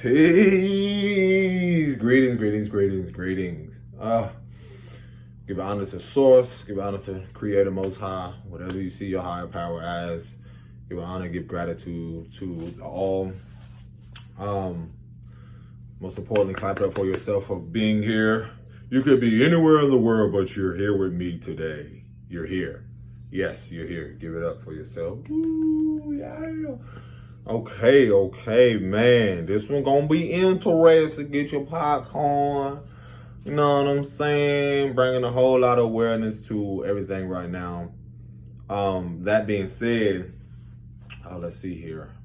Peace. Greetings. Give honor to Source. Give honor to Creator Most High. Whatever you see your higher power as, give honor, give gratitude to all. Most importantly, clap it up for yourself for being here. You could be anywhere in the world, but you're here with me today. You're here. Yes, you're here. Give it up for yourself. Ooh, yeah. Okay, man. This one gonna be interesting. Get your popcorn. You know what I'm saying? Bringing a whole lot of awareness to everything right now. That being said, let's see here.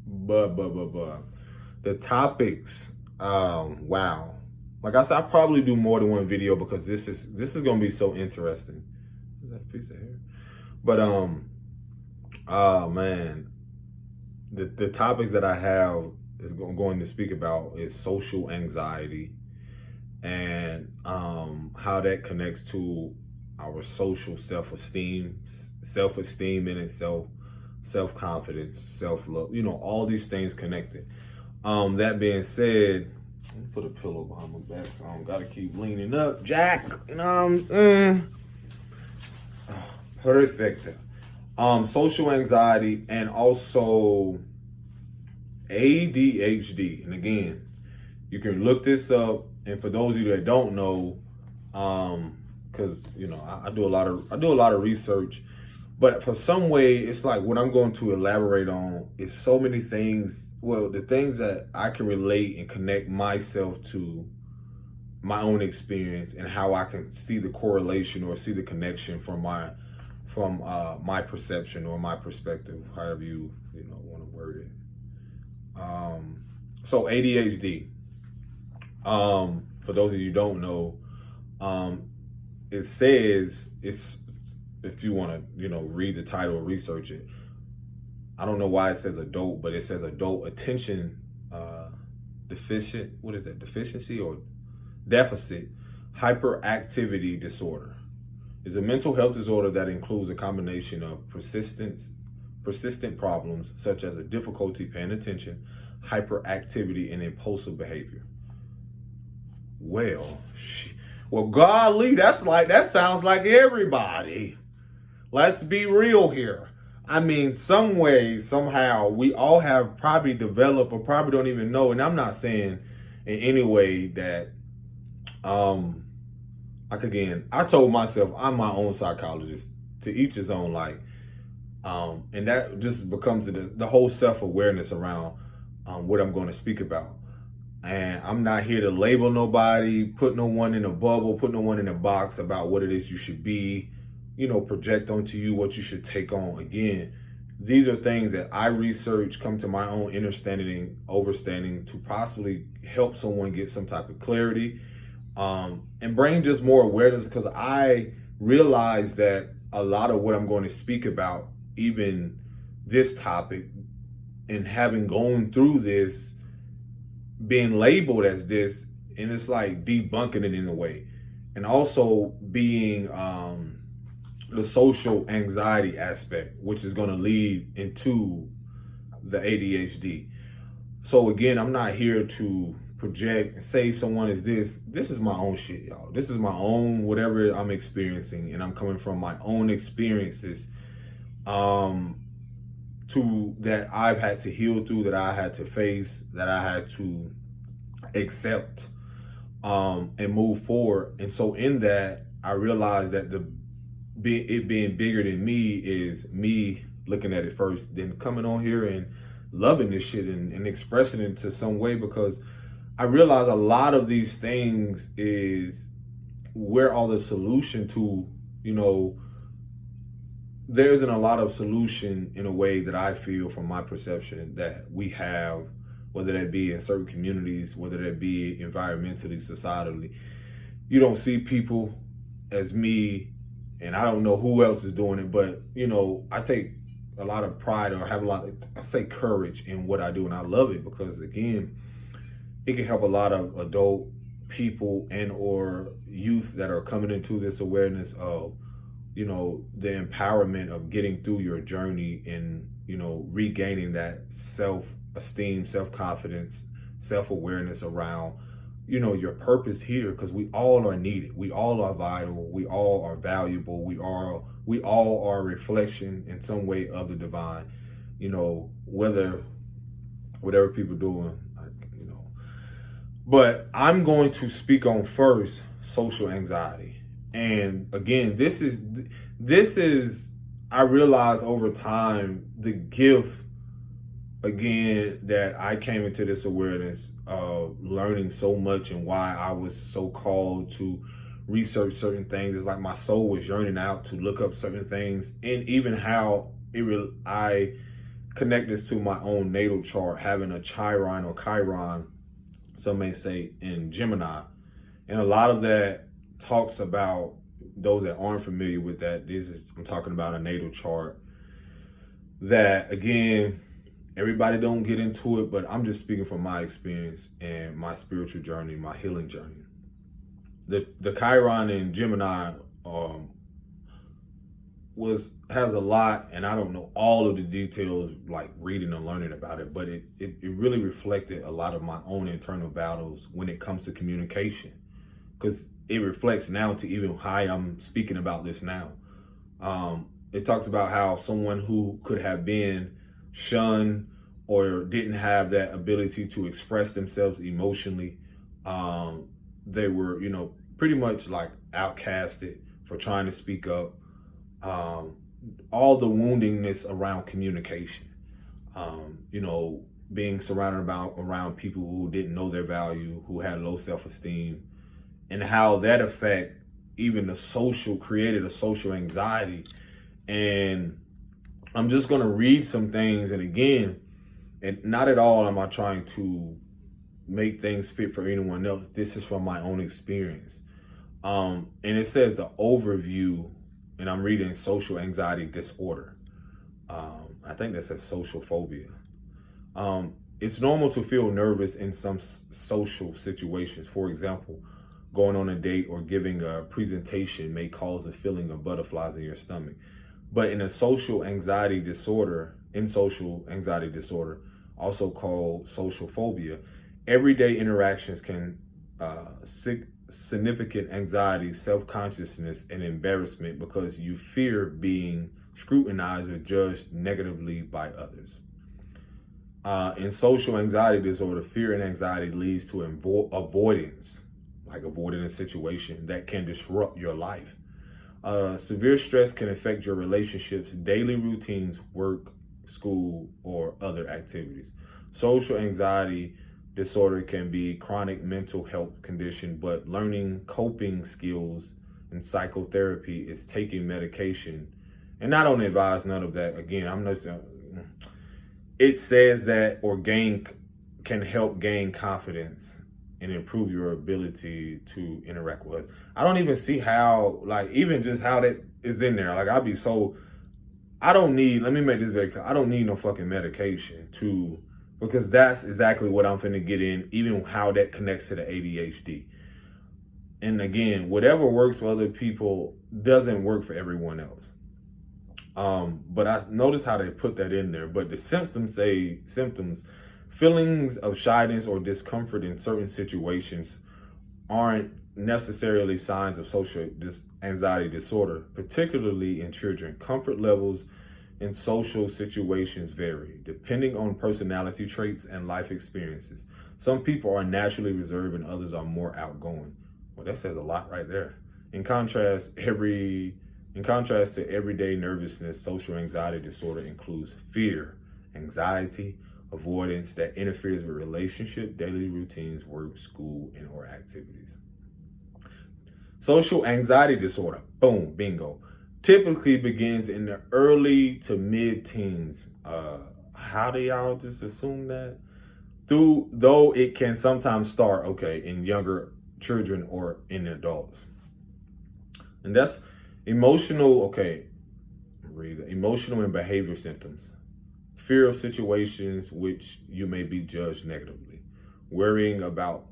The topics. Wow. Like I said, I'll probably do more than one video because this is gonna be so interesting. Is that a piece of hair? But man. The topics that I have is going to speak about is social anxiety and how that connects to our social self-esteem in itself, self-confidence, self-love, all these things connected. That being said, let me put a pillow behind my back so I don't gotta keep leaning up, Jack. You know what I'm saying? Perfect. Social anxiety and also ADHD. And again, you can look this up. And for those of you that don't know, because I do a lot of research, but for some way it's like what I'm going to elaborate on is so many things. Well, the things that I can relate and connect myself to my own experience and how I can see the correlation or see the connection from my perception or my perspective, however you want to word it. So ADHD. For those of you who don't know, it says it's, if you want to read the title or research it. I don't know why it says adult, but it says adult attention deficient. What is that? Deficiency or deficit hyperactivity disorder. Is a mental health disorder that includes a combination of persistent problems such as a difficulty paying attention, hyperactivity, and impulsive behavior. Well, golly, that sounds like everybody. Let's be real here. I mean, some way, somehow, we all have probably developed or probably don't even know. And I'm not saying in any way that, like again, I told myself I'm my own psychologist, to each his own. And that just becomes the whole self-awareness around what I'm going to speak about. And I'm not here to label nobody, put no one in a bubble, put no one in a box about what it is you should be, project onto you what you should take on. Again, these are things that I research, come to my own understanding to possibly help someone get some type of clarity, and bring just more awareness, because I realize that a lot of what I'm going to speak about, even this topic, and having gone through this, being labeled as this, and it's like debunking it in a way, and also being the social anxiety aspect, which is going to lead into the ADHD. So again, I'm not here to project and say someone is this. This is my own shit, y'all. This is my own whatever I'm experiencing, and I'm coming from my own experiences to that I've had to heal through, that I had to face, that I had to accept and move forward. And so in that, I realized that it being bigger than me is me looking at it first, then coming on here and loving this shit and expressing it to some way, because I realize a lot of these things is where all the solution to, there isn't a lot of solution in a way that I feel from my perception that we have, whether that be in certain communities, whether that be environmentally, societally. You don't see people as me, and I don't know who else is doing it, but, I take a lot of pride, or have courage in what I do, and I love it because, again, it can help a lot of adult people and or youth that are coming into this awareness of, the empowerment of getting through your journey and, regaining that self-esteem, self-confidence, self-awareness around, your purpose here, because we all are needed. We all are vital. We all are valuable. We all are a reflection in some way of the divine. Whatever people doing, But I'm going to speak on first social anxiety. And again, this is I realize over time the gift again that I came into this awareness of learning so much, and why I was so called to research certain things. It's like my soul was yearning out to look up certain things, and even how I connect this to my own natal chart, having a Chiron or Chiron, some may say, in Gemini. And a lot of that talks about, those that aren't familiar with that, I'm talking about a natal chart that, again, everybody don't get into it, but I'm just speaking from my experience and my spiritual journey, my healing journey. The Chiron in Gemini has a lot, and I don't know all of the details, like reading and learning about it, but it really reflected a lot of my own internal battles when it comes to communication, because it reflects now to even how I'm speaking about this now. It talks about how someone who could have been shunned or didn't have that ability to express themselves emotionally, they were, pretty much like outcasted for trying to speak up. All the woundingness around communication, being surrounded around people who didn't know their value, who had low self-esteem, and how that effect even created a social anxiety. And I'm just going to read some things. And again, and not at all am I trying to make things fit for anyone else. This is from my own experience. And it says the overview, and I'm reading social anxiety disorder. I think that says social phobia. It's normal to feel nervous in some social situations. For example, going on a date or giving a presentation may cause a feeling of butterflies in your stomach. But in social anxiety disorder, also called social phobia, everyday interactions can significant anxiety, self-consciousness, and embarrassment because you fear being scrutinized or judged negatively by others. In social anxiety disorder, fear and anxiety leads to avoidance, like avoiding a situation that can disrupt your life. Severe stress can affect your relationships, daily routines, work, school, or other activities. Social anxiety disorder can be chronic mental health condition, but learning coping skills and psychotherapy is taking medication. And I don't advise none of that. Again, it says that can help gain confidence and improve your ability to interact with us. I don't even see how, even just how that is in there. Let me make this very clear. I don't need no fucking medication because that's exactly what I'm finna get in, even how that connects to the ADHD. And again, whatever works for other people doesn't work for everyone else. But I notice how they put that in there. But the symptoms, feelings of shyness or discomfort in certain situations aren't necessarily signs of social anxiety disorder, particularly in children. Comfort levels in social situations vary, depending on personality traits and life experiences. Some people are naturally reserved and others are more outgoing. Well, that says a lot right there. In contrast to everyday nervousness, social anxiety disorder includes fear, anxiety, avoidance that interferes with relationship, daily routines, work, school, and or activities. Social anxiety disorder, boom, bingo, typically begins in the early to mid-teens. How do y'all just assume that? Though it can sometimes start, in younger children or in adults. And that's emotional and behavior symptoms. Fear of situations which you may be judged negatively. Worrying about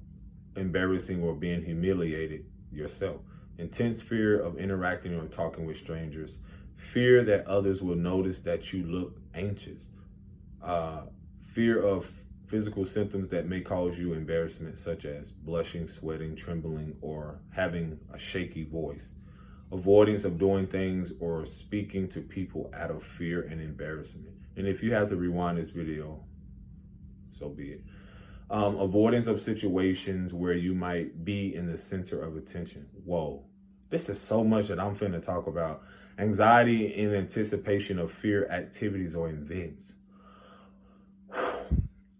embarrassing or being humiliated yourself. Intense fear of interacting or talking with strangers. Fear that others will notice that you look anxious. Fear of physical symptoms that may cause you embarrassment, such as blushing, sweating, trembling, or having a shaky voice. Avoidance of doing things or speaking to people out of fear and embarrassment. And if you have to rewind this video, so be it. Avoidance of situations where you might be in the center of attention. Whoa, this is so much that I'm finna talk about. Anxiety in anticipation of fear activities or events.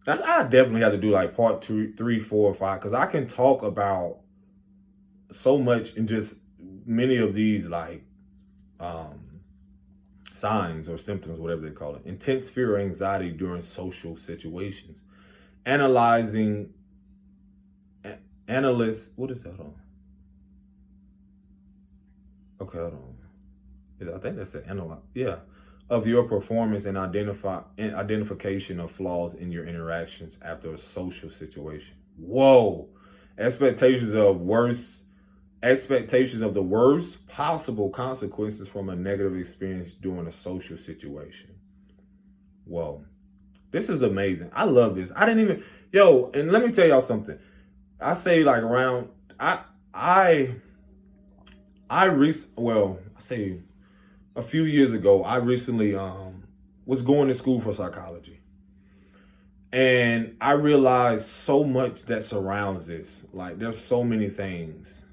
I definitely have to do like part 2, 3, 4, 5, because I can talk about so much in just many of these like signs or symptoms, whatever they call it. Intense fear or anxiety during social situations. Analysts, what is that on? Okay, hold on. I think that's an analyze. Yeah. Of your performance and identification of flaws in your interactions after a social situation. Whoa. Expectations of the worst possible consequences from a negative experience during a social situation. Whoa. This is amazing. I love this. I didn't even, and let me tell y'all something. I say like around, a few years ago, I recently was going to school for psychology. And I realized so much that surrounds this. Like, there's so many things.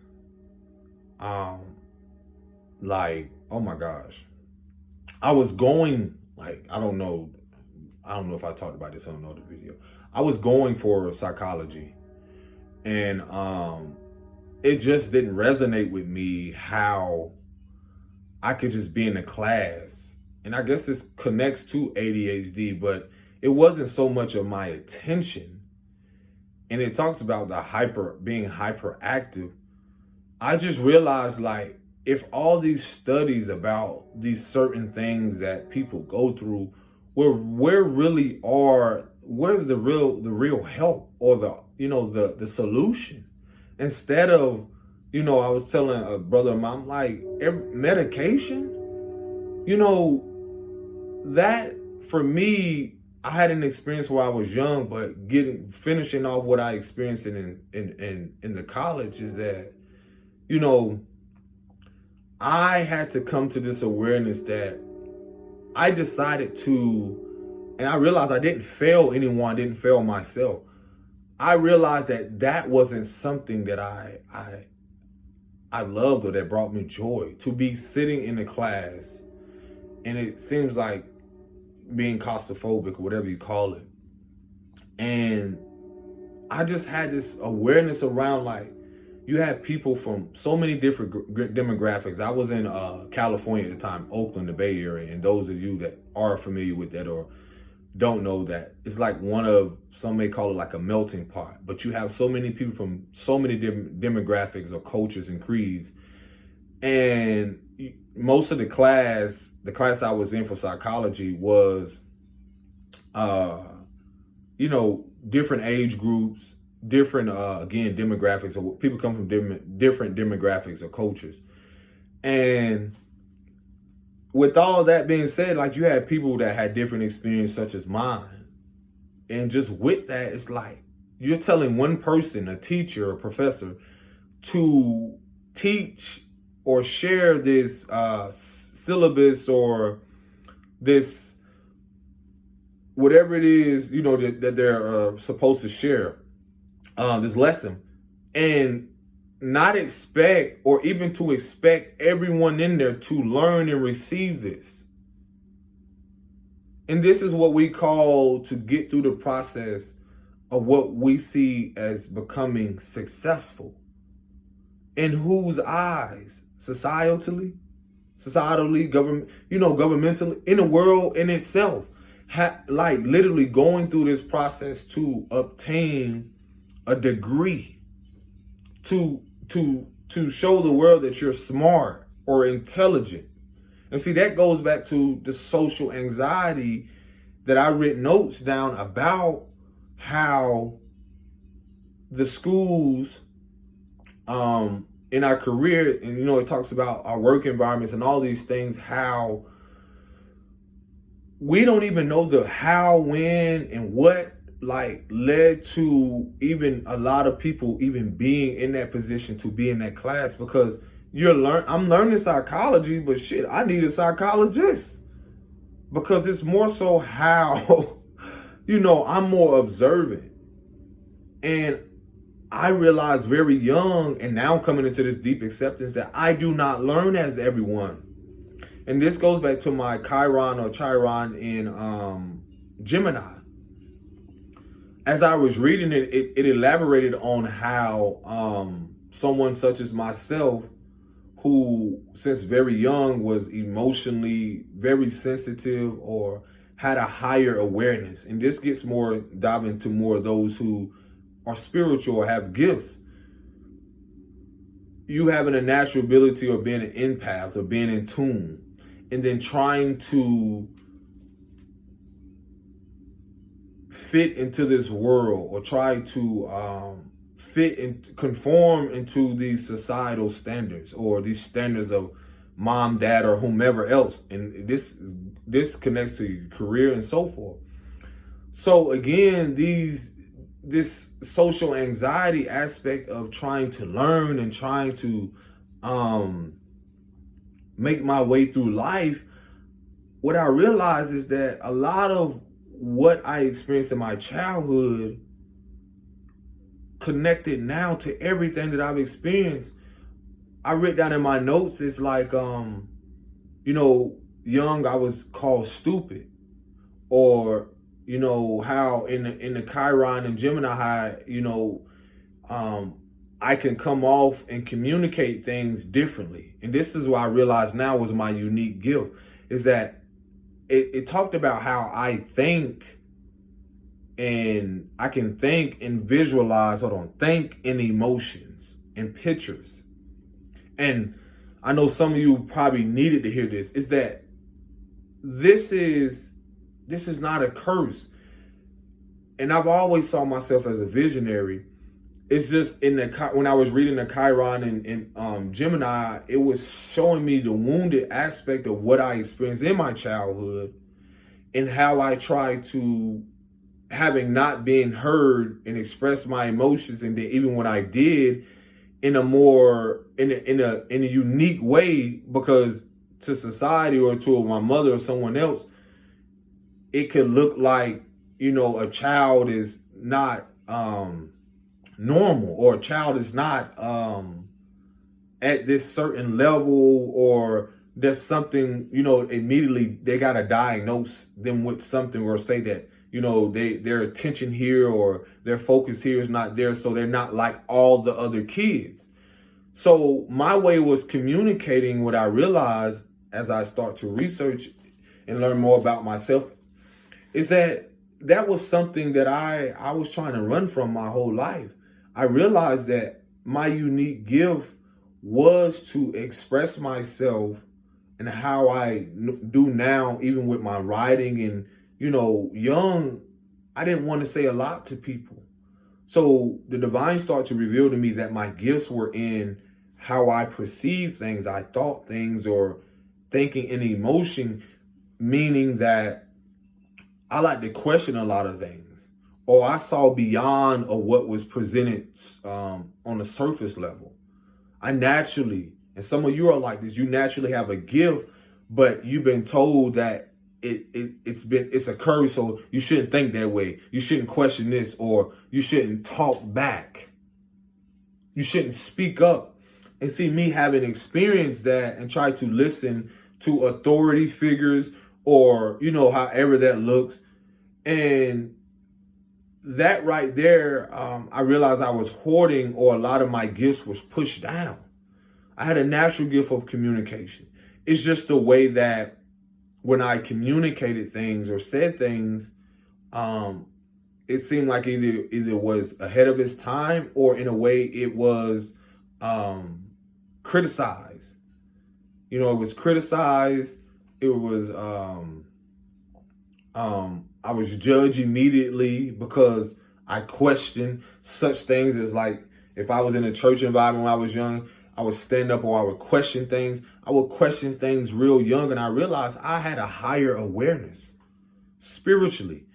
Like, oh my gosh. I was going, like, I don't know if I talked about this on another video. I was going for psychology. And it just didn't resonate with me how I could just be in a class. And I guess this connects to ADHD, but it wasn't so much of my attention. And it talks about being hyperactive. I just realized, like, if all these studies about these certain things that people go through, where really are, where's the real help or the solution? Instead of, I was telling a brother of mine, like, medication, that for me, I had an experience where I was young, but finishing off what I experienced in the college is that, I had to come to this awareness that I decided to, and I realized I didn't fail anyone, I didn't fail myself. I realized that wasn't something that I loved or that brought me joy. To be sitting in a class, and it seems like being claustrophobic or whatever you call it. And I just had this awareness around, like, you had people from so many different demographics. I was in California at the time, Oakland, the Bay Area. And those of you that are familiar with that or don't know that, it's like some may call it like a melting pot. But you have so many people from so many different demographics or cultures and creeds. And most of the class I was in for psychology was, different age groups, different, again, demographics, or people come from different demographics or cultures. And with all that being said, like, you had people that had different experiences such as mine. And just with that, it's like, you're telling one person, a teacher, a professor, to teach or share this syllabus or this, whatever it is, that they're supposed to share, this lesson, and not expect, or even to expect everyone in there to learn and receive this. And this is what we call to get through the process of what we see as becoming successful. In whose eyes? Societally, governmentally, in the world in itself, like literally going through this process to obtain a degree, to show the world that you're smart or intelligent. And see, that goes back to the social anxiety that I written notes down about, how the schools, in our career, and it talks about our work environments and all these things, how we don't even know the how, when, and what like led to even a lot of people even being in that position to be in that class, because I'm learning psychology, but shit, I need a psychologist, because it's more so how I'm more observant. And I realized very young, and now coming into this deep acceptance, that I do not learn as everyone. And this goes back to my Chiron or Chiron in Gemini. As I was reading it, it elaborated on how someone such as myself, who since very young was emotionally very sensitive or had a higher awareness. And this gets more dive into more of those who are spiritual or have gifts. You having a natural ability or being an empath or being in tune, and then trying to fit into this world or try to fit and conform into these societal standards or these standards of mom, dad, or whomever else. And this connects to your career and so forth. So again, this social anxiety aspect of trying to learn and trying to make my way through life, what I realized is that a lot of what I experienced in my childhood connected now to everything that I've experienced. I wrote down in my notes, it's like, young I was called stupid, or how in the Chiron and Gemini high, I can come off and communicate things differently. And this is what I realize now was my unique gift, is that it talked about how I think, and I can think and visualize, think in emotions and pictures. And I know some of you probably needed to hear this, is that this is not a curse. And I've always saw myself as a visionary. It's just when I was reading the Chiron and Gemini, it was showing me the wounded aspect of what I experienced in my childhood, and how I tried to, having not been heard and express my emotions, and then even when I did, in a more in a unique way, because to society or to my mother or someone else, it could look like a child is not normal, or a child is not at this certain level, or there's something, immediately they got to diagnose them with something, or say that, their attention here or their focus here is not there, so they're not like all the other kids. So my way was communicating what I realized as I start to research and learn more about myself, is that was something that I was trying to run from my whole life. I realized that my unique gift was to express myself, and how I do now, even with my writing. And, young, I didn't want to say a lot to people. So the divine started to reveal to me that my gifts were in how I perceive things, I thought things, or thinking in emotion, meaning that I like to question a lot of things, or I saw beyond of what was presented on the surface level. I naturally, and some of you are like this, you naturally have a gift, but you've been told that it's a curse, so you shouldn't think that way. You shouldn't question this, or you shouldn't talk back. You shouldn't speak up. And see, me having experienced that and try to listen to authority figures, or, however that looks. And that right there, I realized I was hoarding, or a lot of my gifts was pushed down. I had a natural gift of communication. It's just the way that when I communicated things or said things, it seemed like either was ahead of its time, or in a way it was criticized. It was criticized. It was I was judged immediately because I questioned such things as, like, if I was in a church environment when I was young, I would stand up, or I would question things. I would question things real young, and I realized I had a higher awareness spiritually.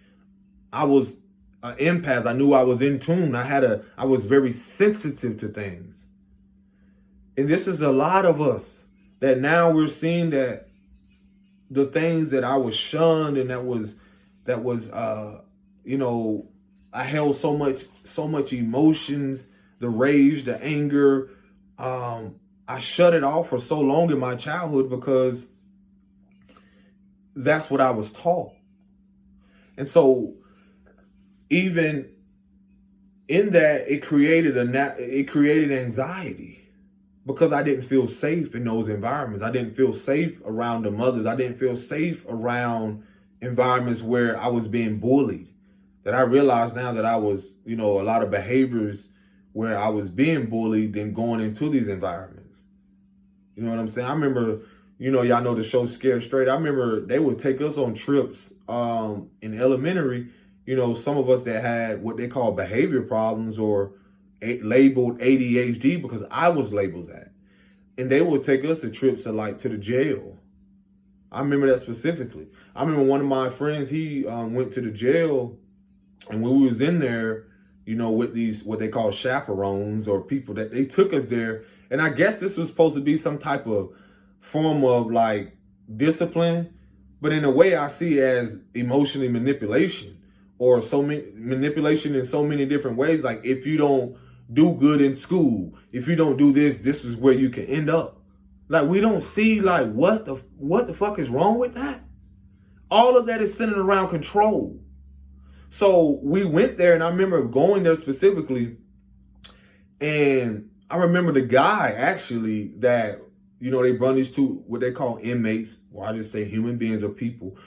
I was an empath. I knew I was in tune. I was very sensitive to things. And this is a lot of us that now we're seeing that the things that I was shunned and you know, I held so much emotions, the rage, the anger. I shut it off for so long in my childhood because that's what I was taught. And so even in that, it created anxiety because I didn't feel safe in those environments. I didn't feel safe around the mothers. I didn't feel safe around environments where I was being bullied. That I realized now that I was, a lot of behaviors where I was being bullied than going into these environments. You know what I'm saying? I remember, y'all know the show Scared Straight. I remember they would take us on trips in elementary, some of us that had what they call behavior problems or labeled ADHD because I was labeled that. And they would take us to trips to the jail. I remember that specifically. I remember one of my friends, he went to the jail, and when we was in there, with these, what they call chaperones or people that they took us there. And I guess this was supposed to be some type of form of discipline, but in a way I see it as emotionally manipulation or manipulation in so many different ways. Like if you don't do good in school, if you don't do this, this is where you can end up. Like we don't see what the fuck is wrong with that? All of that is centered around control. So we went there, and I remember going there specifically, and I remember the guy actually that, they brought these two, what they call inmates, or I just say human beings or people,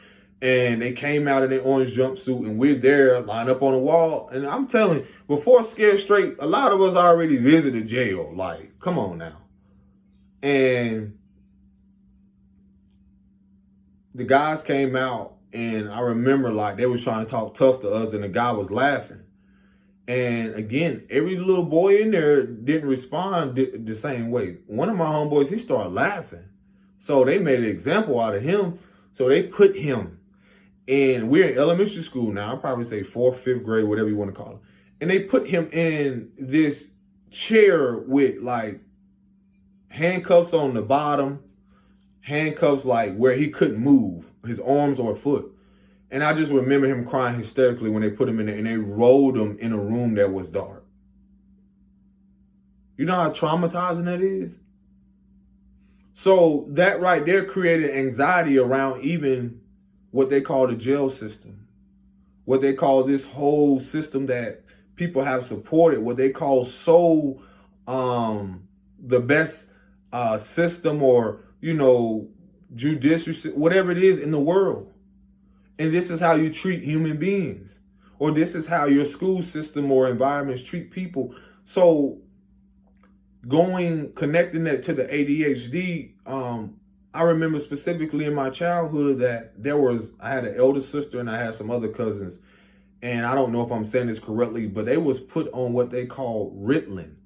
and they came out in their orange jumpsuit, and we're there lined up on the wall. And I'm telling you, before Scared Straight, a lot of us already visited jail. Like, come on now. And the guys came out, and I remember they was trying to talk tough to us, and the guy was laughing. And again, every little boy in there didn't respond the same way. One of my homeboys, he started laughing. So they made an example out of him. So they put him in, we're in elementary school now, I'll probably say 4th, 5th grade, whatever you want to call it. And they put him in this chair with handcuffs on the bottom, handcuffs where he couldn't move his arms or foot. And I just remember him crying hysterically when they put him in there, and they rolled him in a room that was dark. You know how traumatizing that is? So that right there created anxiety around even what they call the jail system, what they call this whole system that people have supported, what they call the best system or, judicial, whatever it is in the world. And this is how you treat human beings, or this is how your school system or environments treat people. So connecting that to the ADHD, I remember specifically in my childhood that I had an elder sister and I had some other cousins. And I don't know if I'm saying this correctly, but they was put on what they call Ritalin.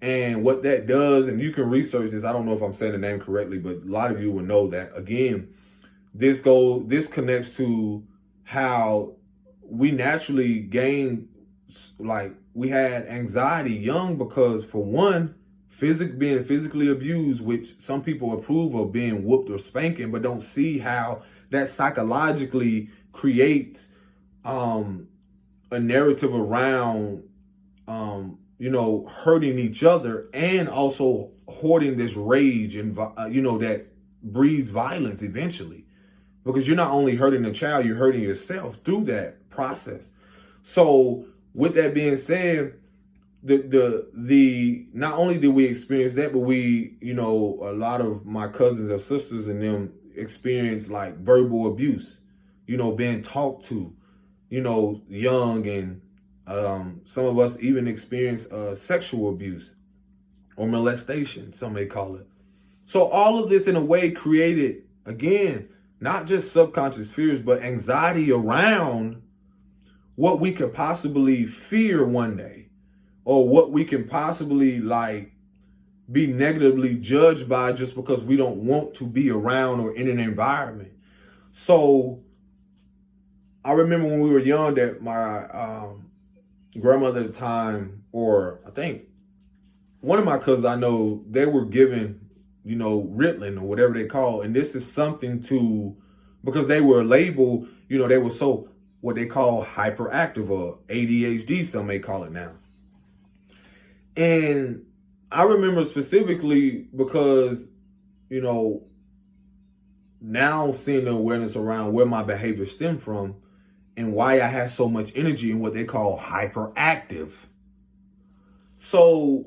And what that does, and you can research this, I don't know if I'm saying the name correctly, but a lot of you will know that. Again, this connects to how we naturally gain, we had anxiety young because, for one, being physically abused, which some people approve of being whooped or spanking, but don't see how that psychologically creates a narrative around hurting each other and also hoarding this rage and that breeds violence eventually. Because you're not only hurting the child, you're hurting yourself through that process. So with that being said, the not only did we experience that, but we, a lot of my cousins or sisters and them experienced verbal abuse, being talked to, young, and some of us even experienced sexual abuse or molestation, some may call it. So all of this in a way created, again, not just subconscious fears, but anxiety around what we could possibly fear one day, or what we can possibly be negatively judged by just because we don't want to be around or in an environment. So I remember when we were young that my grandmother at the time, or I think one of my cousins I know, they were given, Ritalin or whatever they call. And this is something to, because they were labeled, they were so what they call hyperactive or ADHD, some may call it now. And I remember specifically because, now seeing the awareness around where my behavior stemmed from and why I had so much energy in what they call hyperactive. So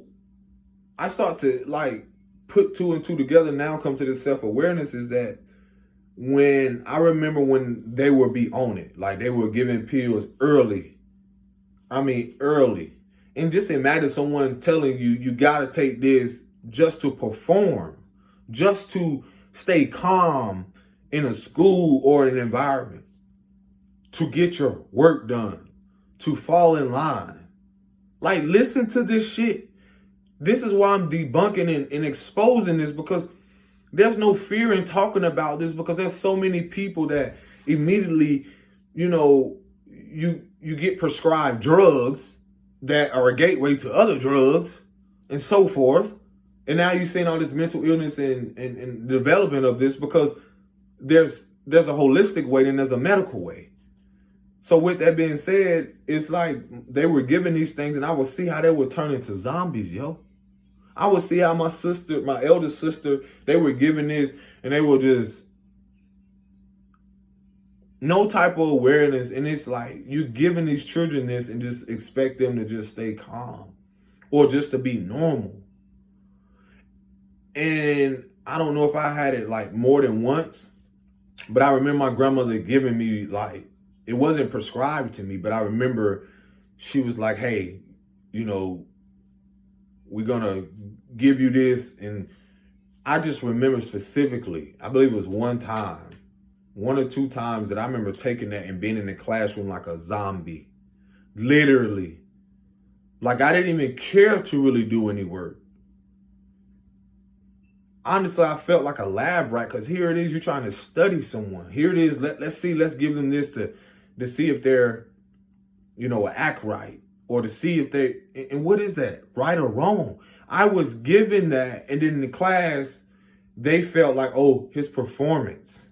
I start to put two and two together now, come to this self-awareness, is that when I remember when they would be on it, like they were giving pills early. I mean, early. And just imagine someone telling you, you got to take this just to perform, just to stay calm in a school or an environment, to get your work done, to fall in line. Like, listen to this shit. This is why I'm debunking and exposing this, because there's no fear in talking about this, because there's so many people that immediately, you get prescribed drugs that are a gateway to other drugs and so forth. And now you're seeing all this mental illness and development of this, because there's a holistic way and there's a medical way. So with that being said, it's like they were given these things, and I would see how they would turn into zombies, yo. I would see how my eldest sister, they were given this, and they were just no type of awareness. And it's like you giving these children this and just expect them to just stay calm or just to be normal. And I don't know if I had it like more than once, but I remember my grandmother giving me, like, it wasn't prescribed to me, but I remember she was like, hey, we're going to give you this. And I just remember specifically, I believe it was one or two times that I remember taking that and being in the classroom like a zombie. Literally. Like I didn't even care to really do any work. Honestly, I felt like a lab rat, because here it is, you're trying to study someone. Here it is, let's give them this to see if they're, act right, or to see if they, and what is that, right or wrong? I was given that, and then in the class, they felt like, oh, his performance.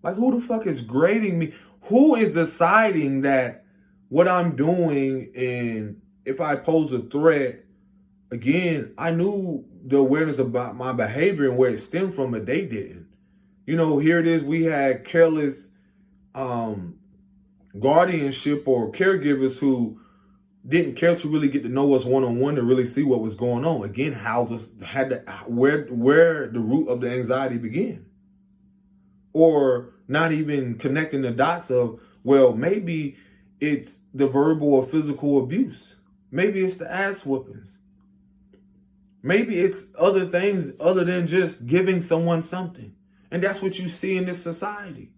Like, who the fuck is grading me? Who is deciding that what I'm doing, and if I pose a threat, again, I knew the awareness about my behavior and where it stemmed from, but they didn't. Here it is, we had careless guardianship or caregivers who didn't care to really get to know us one-on-one to really see what was going on. Again, where the root of the anxiety began. Or not even connecting the dots of, well, maybe it's the verbal or physical abuse. Maybe it's the ass whoopings. Maybe it's other things other than just giving someone something. And that's what you see in this society.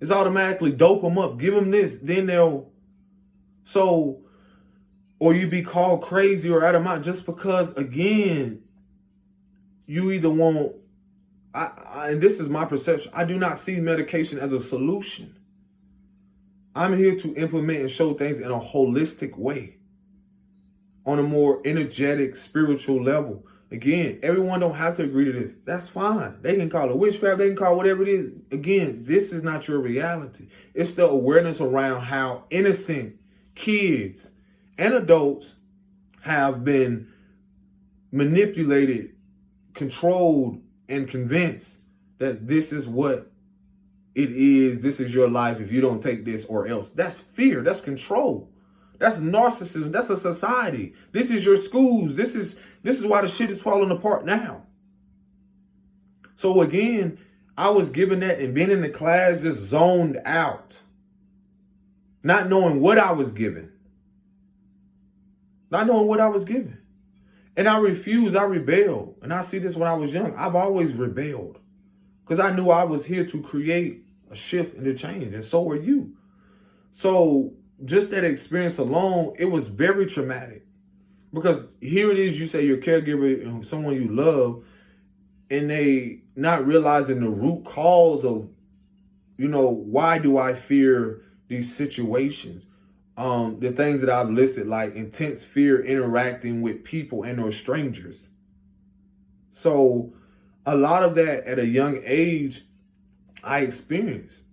It's automatically dope them up, give them this, then or you be called crazy or out of mind just because, again, you either want, and this is my perception, I do not see medication as a solution. I'm here to implement and show things in a holistic way, on a more energetic, spiritual level. Again, everyone don't have to agree to this. That's fine. They can call it witchcraft. They can call it whatever it is. Again, this is not your reality. It's the awareness around how innocent kids and adults have been manipulated, controlled, and convinced that this is what it is. This is your life if you don't take this or else. That's fear. That's control. That's narcissism. That's a society. This is your schools. This is why the shit is falling apart now. So again, I was given that and being in the class just zoned out. Not knowing what I was given. Not knowing what I was given. And I refused. I rebelled. And I see this when I was young. I've always rebelled. Because I knew I was here to create a shift and a change. And so are you. So just that experience alone, it was very traumatic. Because here it is, you say your caregiver and someone you love, and they not realizing the root cause of, why do I fear these situations. The things that I've listed, like intense fear interacting with people and or strangers. So a lot of that at a young age, I experienced.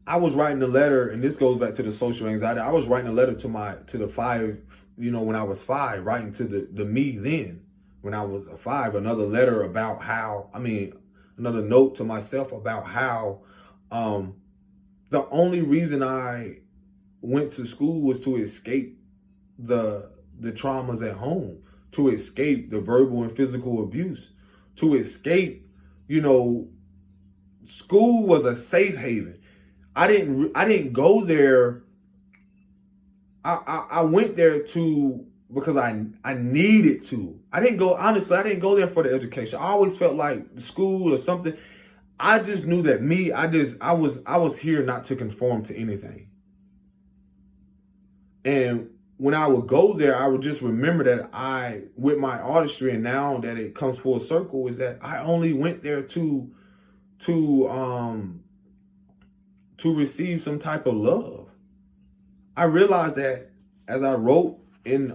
I was writing a letter, and this goes back to the social anxiety. I was writing a letter to the five, when I was 5, writing to the me then, when I was 5, another letter about how, another note to myself about how the only reason I went to school was to escape the traumas at home, to escape the verbal and physical abuse, to escape, school was a safe haven. I didn't go there. I went there because I needed to. I didn't go there for the education. I always felt like school or something. I just knew that I was here not to conform to anything. And when I would go there, I would just remember that with my artistry, and now that it comes full circle, is that I only went there to receive some type of love. I realized that as I wrote in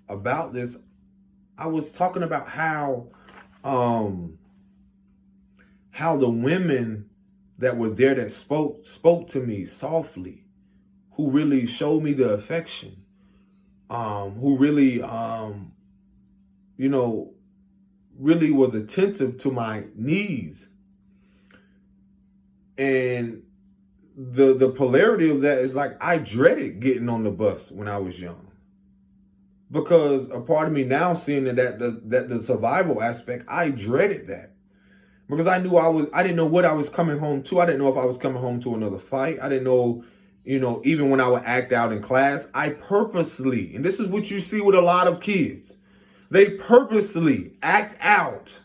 about this, I was talking about how the women that were there that spoke to me softly, who really showed me the affection, who really really was attentive to my needs. And the polarity of that is like, I dreaded getting on the bus when I was young, because a part of me now seeing that the survival aspect, I dreaded that, because I didn't know what I was coming home to. I didn't know if I was coming home to another fight. I didn't know, even when I would act out in class, I purposely, and this is what you see with a lot of kids, they purposely act out.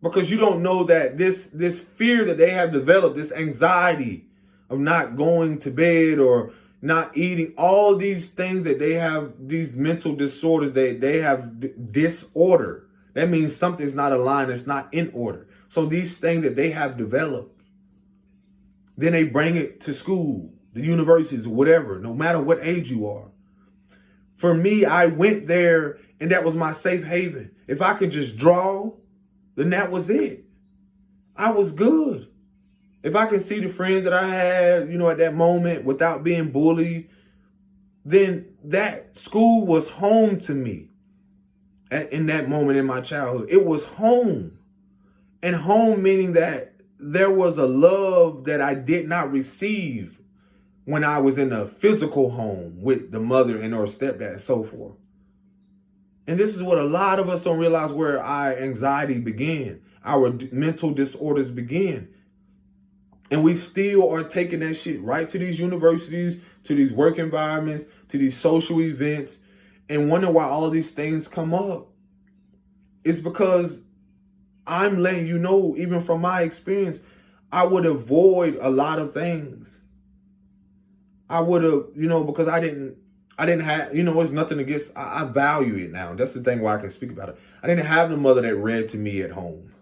Because you don't know that this fear that they have developed, this anxiety of not going to bed or not eating, all these things that they have, these mental disorders, they have disorder. That means something's not aligned, it's not in order. So these things that they have developed, then they bring it to school, the universities, or whatever, no matter what age you are. For me, I went there, and that was my safe haven. If I could just draw, then that was it. I was good. If I can see the friends that I had, at that moment without being bullied, then that school was home to me. In that moment in my childhood, it was home. And home meaning that there was a love that I did not receive when I was in a physical home with the mother and or stepdad and so forth. And this is what a lot of us don't realize, where our anxiety began, our mental disorders began. And we still are taking that shit right to these universities, to these work environments, to these social events, and wonder why all these things come up. It's because I'm letting you know, even from my experience, I would avoid a lot of things. I would have, because I didn't have, it's nothing against, I value it now. That's the thing why I can speak about it. I didn't have the mother that read to me at home.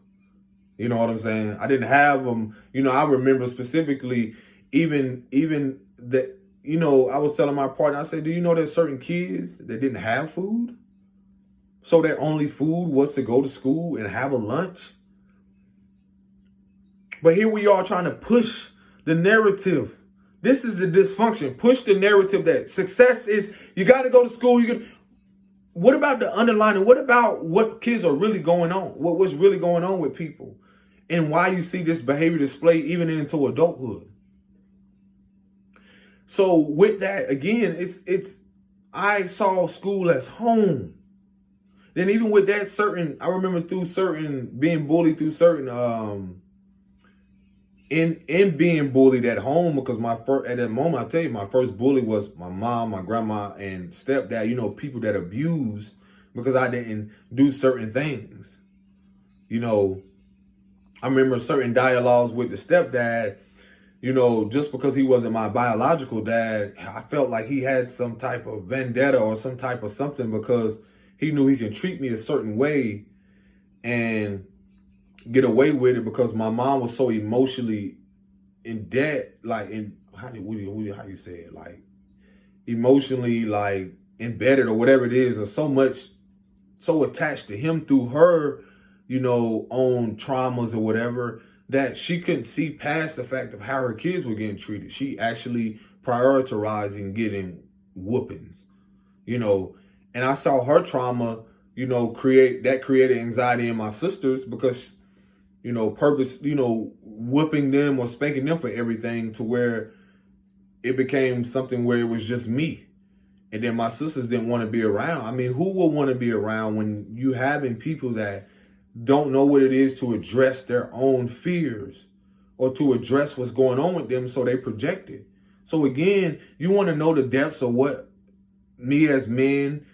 You know what I'm saying? I didn't have them. I remember specifically even that, I was telling my partner, I said, do you know there's certain kids that didn't have food? So their only food was to go to school and have a lunch. But here we are trying to push the narrative. This is the dysfunction. Push the narrative that success is, you got to go to school. What about the underlying? What about what kids are really going on? What's really going on with people? And why you see this behavior display even into adulthood. So with that, again, I saw school as home. Then even with that I remember being bullied through certain, in being bullied at home, because at that moment, I tell you, my first bully was my mom, my grandma, and stepdad, people that abused because I didn't do certain things. I remember certain dialogues with the stepdad, just because he wasn't my biological dad, I felt like he had some type of vendetta or some type of something, because he knew he can treat me a certain way and get away with it, because my mom was so emotionally in debt, like in how you say it, like emotionally like embedded or whatever it is, or so attached to him through her, own traumas or whatever, that she couldn't see past the fact of how her kids were getting treated. She actually prioritizing getting whoopings, and I saw her trauma, created anxiety in my sisters because, whooping them or spanking them for everything, to where it became something where it was just me. And then my sisters didn't want to be around. I mean, who will want to be around when you having people that don't know what it is to address their own fears or to address what's going on with them, so they project it. So again, you want to know the depths of what me as men,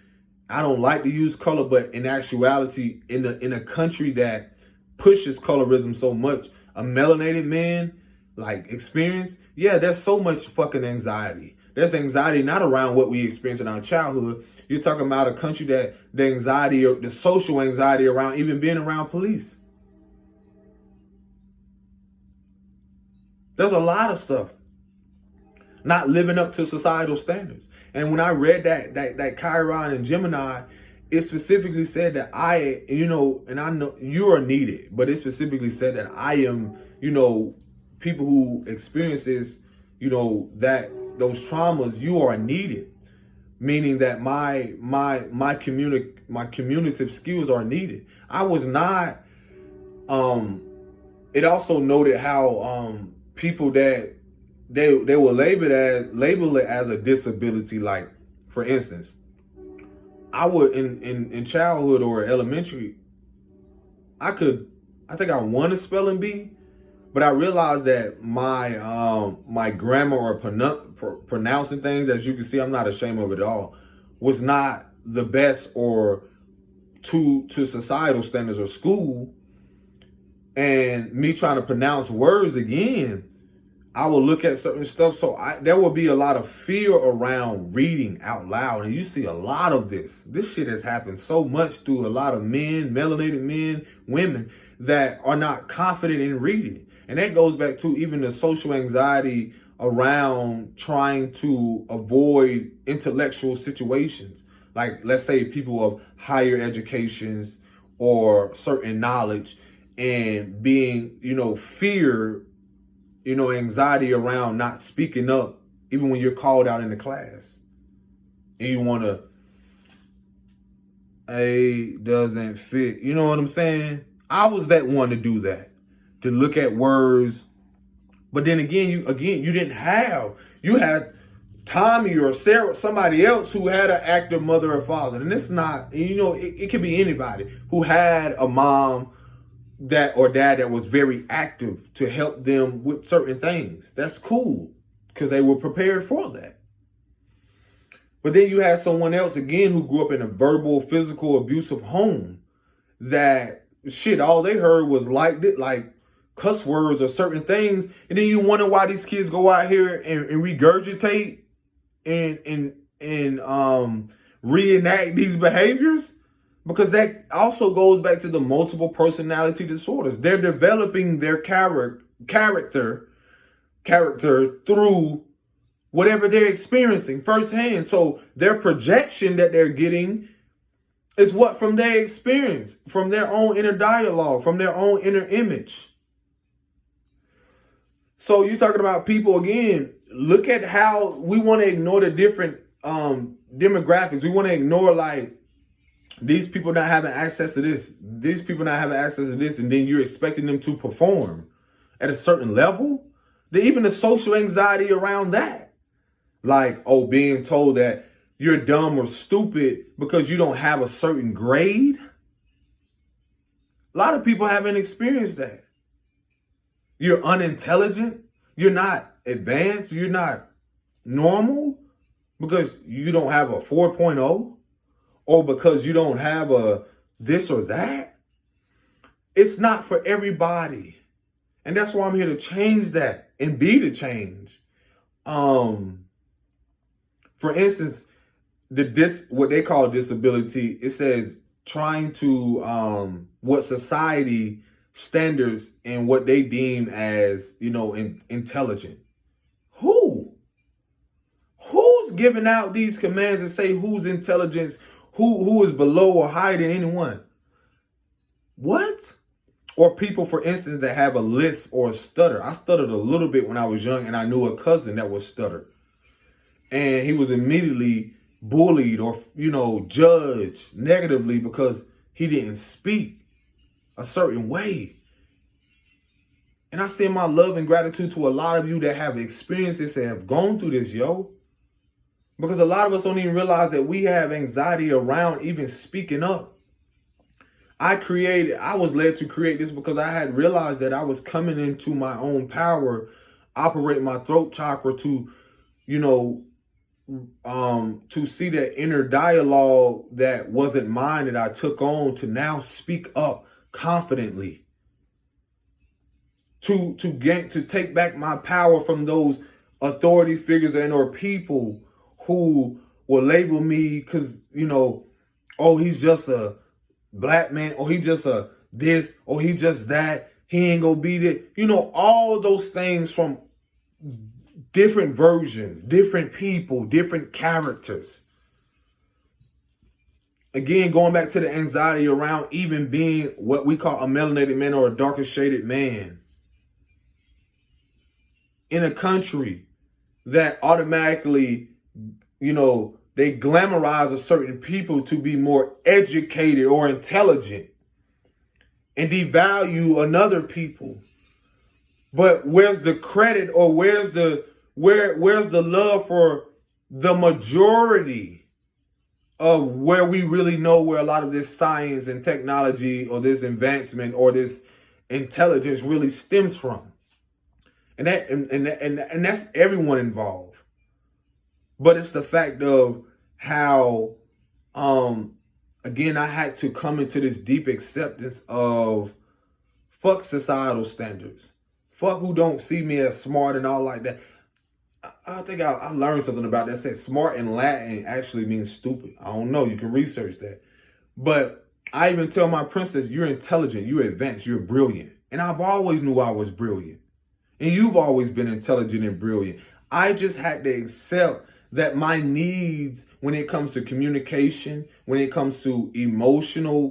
I don't like to use color, but in actuality, in a country that pushes colorism so much, a melanated man like experience, yeah, there's so much fucking anxiety. There's anxiety not around what we experienced in our childhood. You're talking about a country that the anxiety or the social anxiety around even being around police. There's a lot of stuff not living up to societal standards. And when I read that Chiron and Gemini, it specifically said that and I know you are needed, but it specifically said that I am, people who experience this, that those traumas, you are needed. Meaning that my communicative skills are needed. I was not. It also noted how people that they will label it as a disability. Like, for instance, I would in childhood or elementary, I think I won a spelling bee, but I realized that my grammar or pronouncing things, as you can see, I'm not ashamed of it at all, was not the best or to societal standards or school. And me trying to pronounce words again, I will look at certain stuff. So there will be a lot of fear around reading out loud. And you see a lot of this. This shit has happened so much through a lot of men, melanated men, women, that are not confident in reading. And that goes back to even the social anxiety around trying to avoid intellectual situations. Like, let's say people of higher educations or certain knowledge, and being, fear, anxiety around not speaking up, even when you're called out in the class. And you want to, A doesn't fit. You know what I'm saying? I was that one to do that, to look at words. But then again, you didn't have, you had Tommy or Sarah, somebody else who had an active mother or father. And it's not, it could be anybody who had a mom that or dad that was very active to help them with certain things. That's cool, because they were prepared for that. But then you had someone else again who grew up in a verbal, physical, abusive home, that shit, all they heard was like cuss words or certain things. And then you wonder why these kids go out here and regurgitate and reenact these behaviors. Because that also goes back to the multiple personality disorders. They're developing their character through whatever they're experiencing firsthand. So their projection that they're getting is what from their experience, from their own inner dialogue, from their own inner image. So you're talking about people, again, look at how we want to ignore the different demographics. We want to ignore, like, these people not having access to this, these people not having access to this, and then you're expecting them to perform at a certain level. Even the social anxiety around that. Like, being told that you're dumb or stupid because you don't have a certain grade. A lot of people haven't experienced that. You're unintelligent. You're not advanced. You're not normal because you don't have a 4.0. Or because you don't have a this or that. It's not for everybody. And that's why I'm here to change that and be the change. For instance, what they call disability, it says trying to what society standards and what they deem as, intelligent. Who? Who's giving out these commands and say who's intelligence, who is below or higher than anyone? What? Or people, for instance, that have a lisp or a stutter. I stuttered a little bit when I was young, and I knew a cousin that was stuttered. And he was immediately bullied or, judged negatively because he didn't speak a certain way. And I send my love and gratitude to a lot of you that have experienced this and have gone through this, yo. Because a lot of us don't even realize that we have anxiety around even speaking up. I was led to create this because I had realized that I was coming into my own power, operating my throat chakra to see that inner dialogue that wasn't mine that I took on to now speak up confidently. To take back my power from those authority figures and or people who will label me because, oh, he's just a black man, or he just a this, or he just that, he ain't gonna be that. All those things from different versions, different people, different characters. Again, going back to the anxiety around even being what we call a melanated man or a darker shaded man. In a country that automatically, they glamorize a certain people to be more educated or intelligent and devalue another people. But where's the credit, or where's the love for the majority of where we really know where a lot of this science and technology or this advancement or this intelligence really stems from? And that's everyone involved. But it's the fact of how, again, I had to come into this deep acceptance of fuck societal standards. Fuck who don't see me as smart and all like that. I think I learned something about that. It said smart in Latin actually means stupid. I don't know. You can research that. But I even tell my princess, you're intelligent, you're advanced, you're brilliant. And I've always knew I was brilliant. And you've always been intelligent and brilliant. I just had to accept that my needs when it comes to communication, when it comes to emotional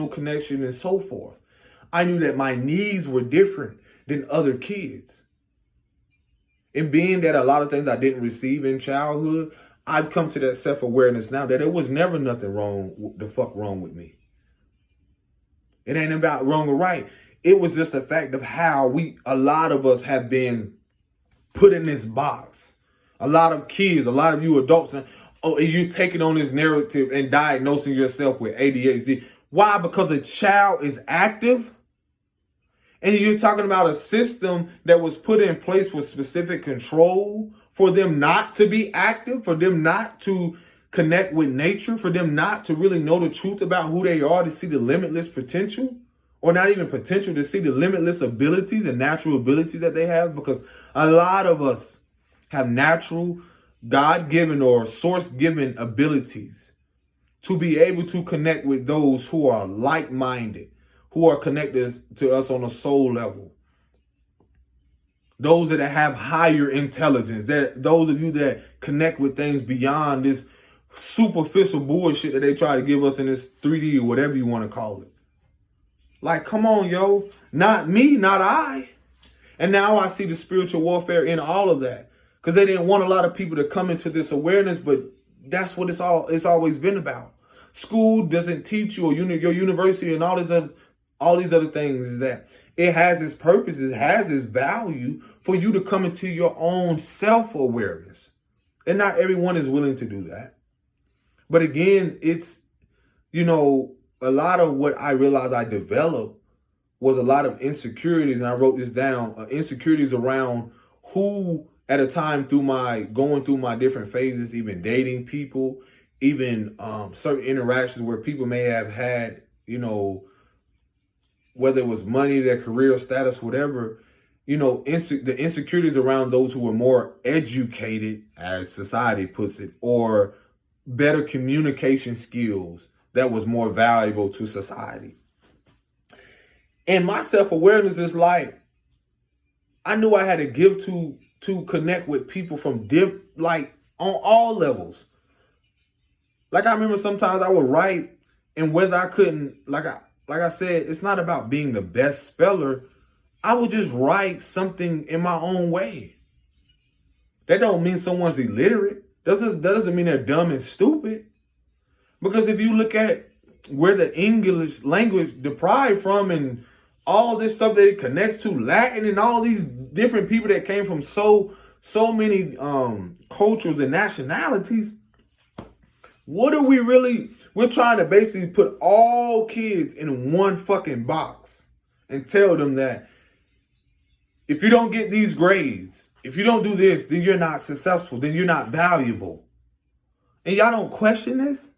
connection and so forth, I knew that my needs were different than other kids. And being that a lot of things I didn't receive in childhood, I've come to that self-awareness now that there was never nothing wrong with me. It ain't about wrong or right. It was just the fact of how a lot of us have been put in this box. A lot of kids, a lot of you adults, and you're taking on this narrative and diagnosing yourself with ADHD. Why? Because a child is active. And you're talking about a system that was put in place with specific control for them not to be active, for them not to connect with nature, for them not to really know the truth about who they are, to see the limitless potential, or not even potential, to see the limitless abilities and natural abilities that they have. Because a lot of us have natural, God-given or source-given abilities to be able to connect with those who are like-minded, who are connected to us on a soul level. Those that have higher intelligence, those of you that connect with things beyond this superficial bullshit that they try to give us in this 3D or whatever you want to call it. Like, come on, yo. Not me, not I. And now I see the spiritual warfare in all of that. Because they didn't want a lot of people to come into this awareness, but that's what it's always been about. School doesn't teach you, or your university and all these other things, is that it has its purpose, it has its value for you to come into your own self-awareness. And not everyone is willing to do that. But again, it's, a lot of what I realized I developed was a lot of insecurities, and I wrote this down, insecurities around who at a time going through my different phases, even dating people, even certain interactions where people may have had, whether it was money, their career status, whatever, the insecurities around those who were more educated, as society puts it, or better communication skills that was more valuable to society. And my self-awareness is like, I knew I had to give to connect with people from like on all levels. Like I remember sometimes I would write, and whether I couldn't, like I said, it's not about being the best speller. I would just write something in my own way. That don't mean someone's illiterate. Doesn't mean they're dumb and stupid. Because if you look at where the English language derived from and all this stuff that it connects to, Latin and all these different people that came from so many cultures and nationalities, what are we really? We're trying to basically put all kids in one fucking box and tell them that if you don't get these grades, if you don't do this, then you're not successful, then you're not valuable. And y'all don't question this?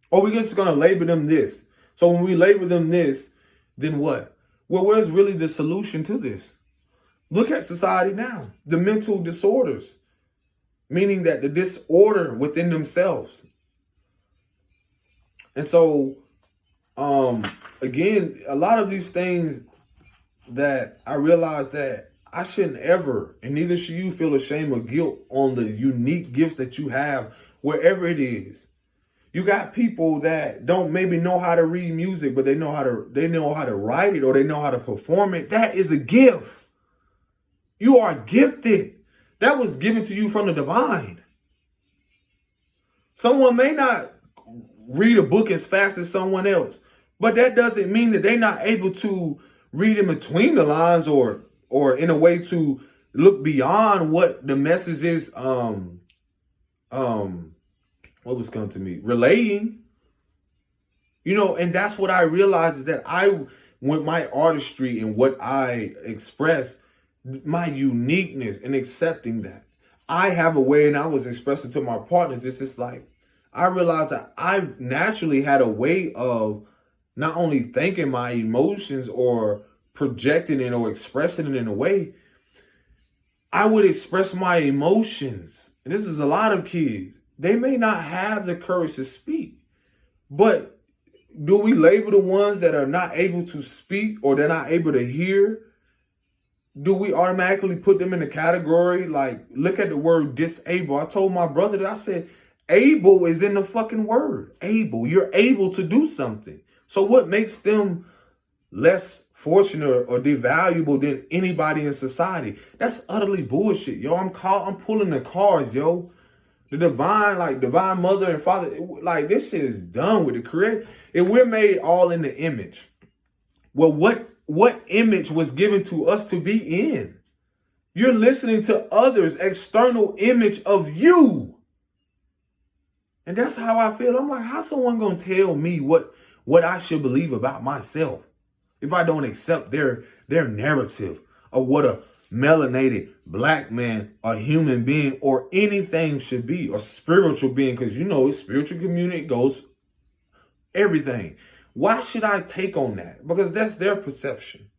Or we're just going to label them this. So when we label them this, then what? Well, where's really the solution to this? Look at society now. The mental disorders, meaning that the disorder within themselves. And so, again, a lot of these things that I realized that I shouldn't ever, and neither should you, feel ashamed or guilt on the unique gifts that you have, wherever it is. You got people that don't maybe know how to read music, but they know how to write it, or they know how to perform it. That is a gift. You are gifted. That was given to you from the divine. Someone may not read a book as fast as someone else, but that doesn't mean that they're not able to read in between the lines or in a way to look beyond what the message is what was coming to me, relaying. And that's what I realized, is that with my artistry and what I express, my uniqueness, and accepting that I have a way, and I was expressing to my partners, it's just like, I realized that I naturally had a way of not only thinking my emotions or projecting it or expressing it in a way. I would express my emotions. And this is a lot of kids. They may not have the courage to speak, but do we label the ones that are not able to speak or they're not able to hear? Do we automatically put them in the category? Like, look at the word disable. I told my brother that, I said, able is in the fucking word. Able. You're able to do something. So what makes them less fortunate or devaluable than anybody in society? That's utterly bullshit, yo. I'm pulling the cards, yo. The divine mother and father, like, this shit is done with the create. And we're made all in the image. Well, what image was given to us to be in? You're listening to others' external image of you. And that's how I feel. I'm like, how's someone going to tell me what I should believe about myself if I don't accept their narrative of what a melanated black man, a human being, or anything should be, or spiritual being? Because spiritual community goes everything. Why should I take on that? Because that's their perception,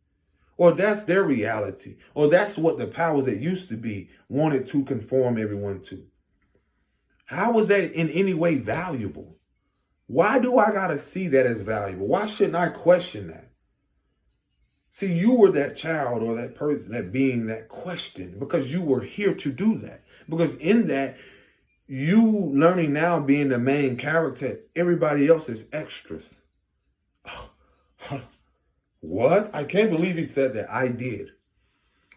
or that's their reality, or that's what the powers that used to be wanted to conform everyone to. How is that in any way valuable? Why do I gotta see that as valuable? Why shouldn't I question that? See, you were that child or that person, that being that questioned, because you were here to do that. Because in that, you learning now being the main character, everybody else is extras. What? I can't believe he said that. I did.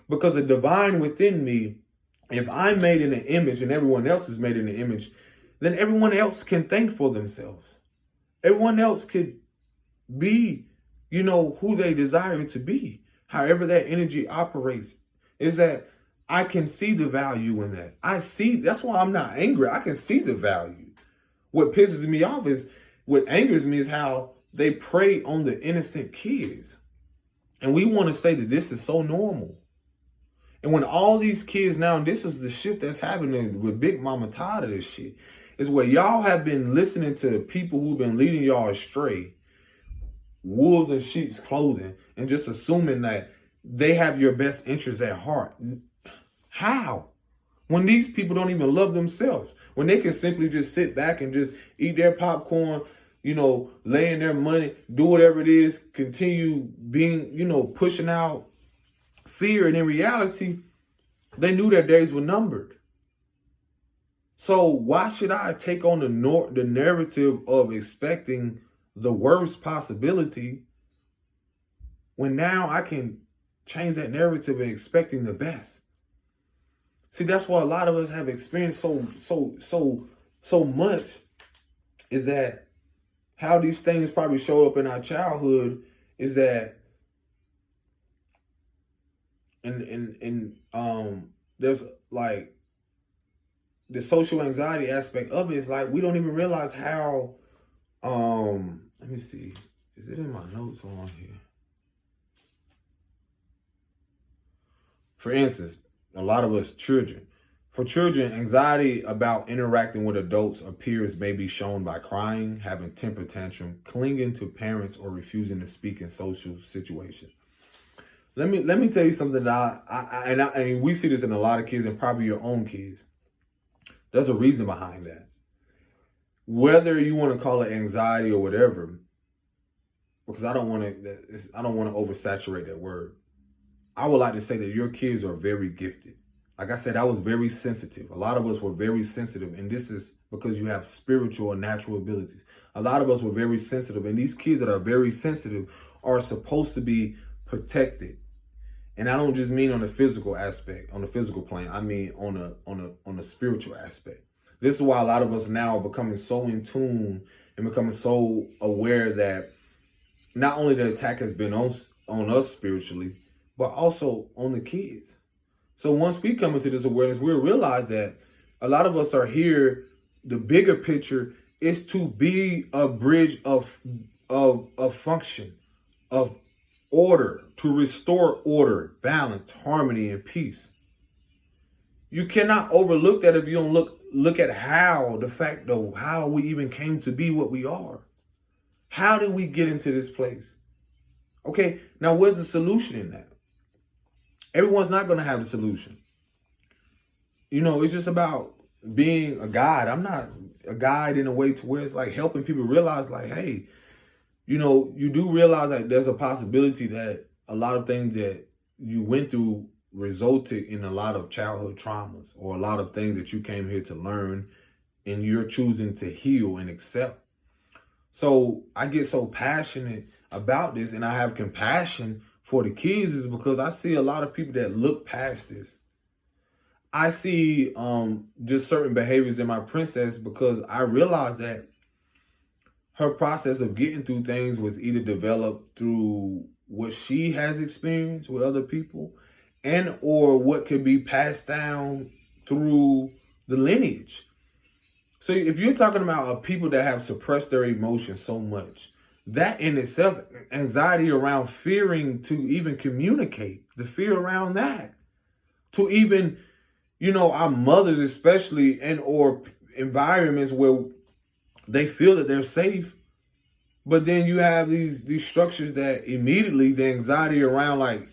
Because the divine within me, if I'm made in an image and everyone else is made in an image, then everyone else can think for themselves. Everyone else could be, who they desire to be. However that energy operates, is that I can see the value in that. That's why I'm not angry. I can see the value. What pisses me off what angers me is how they prey on the innocent kids. And we want to say that this is so normal. And when all these kids now, and this is the shit that's happening with Big Mama, tired of this shit, is where y'all have been listening to people who've been leading y'all astray, wolves in sheep's clothing, and just assuming that they have your best interests at heart. How? When these people don't even love themselves, when they can simply just sit back and just eat their popcorn, laying their money, do whatever it is, continue being, pushing out fear. And in reality, they knew their days were numbered. So why should I take on the narrative of expecting the worst possibility when now I can change that narrative and expecting the best? See, that's what a lot of us have experienced so much, is that how these things probably show up in our childhood is that there's like the social anxiety aspect of it is like we don't even realize how let me see, is it in my notes on here? For instance, a lot of us children. For children, anxiety about interacting with adults or peers may be shown by crying, having temper tantrum, clinging to parents, or refusing to speak in social situations. Let me tell you something that I we see this in a lot of kids and probably your own kids. There's a reason behind that. Whether you want to call it anxiety or whatever, because I don't want to oversaturate that word. I would like to say that your kids are very gifted. Like I said, I was very sensitive. A lot of us were very sensitive, and this is because you have spiritual and natural abilities. A lot of us were very sensitive, and these kids that are very sensitive are supposed to be protected. And I don't just mean on the physical aspect, on the physical plane. I mean on a spiritual aspect. This is why a lot of us now are becoming so in tune and becoming so aware that not only the attack has been on us spiritually, but also on the kids. So once we come into this awareness, we'll realize that a lot of us are here. The bigger picture is to be a bridge of function, of order, to restore order, balance, harmony, and peace. You cannot overlook that if you don't look at how we even came to be what we are. How did we get into this place? Okay, now where's the solution in that? Everyone's not going to have the solution. It's just about being a guide. I'm not a guide in a way to where it's like helping people realize like, hey, you do realize that there's a possibility that a lot of things that you went through resulted in a lot of childhood traumas or a lot of things that you came here to learn and you're choosing to heal and accept. So I get so passionate about this and I have compassion for the kids is because I see a lot of people that look past this. I see just certain behaviors in my princess because I realized that her process of getting through things was either developed through what she has experienced with other people and or what could be passed down through the lineage. So if you're talking about people that have suppressed their emotions so much, that in itself, anxiety around fearing to even communicate, the fear around that, to even, our mothers especially and or environments where they feel that they're safe, but then you have these structures that immediately the anxiety around like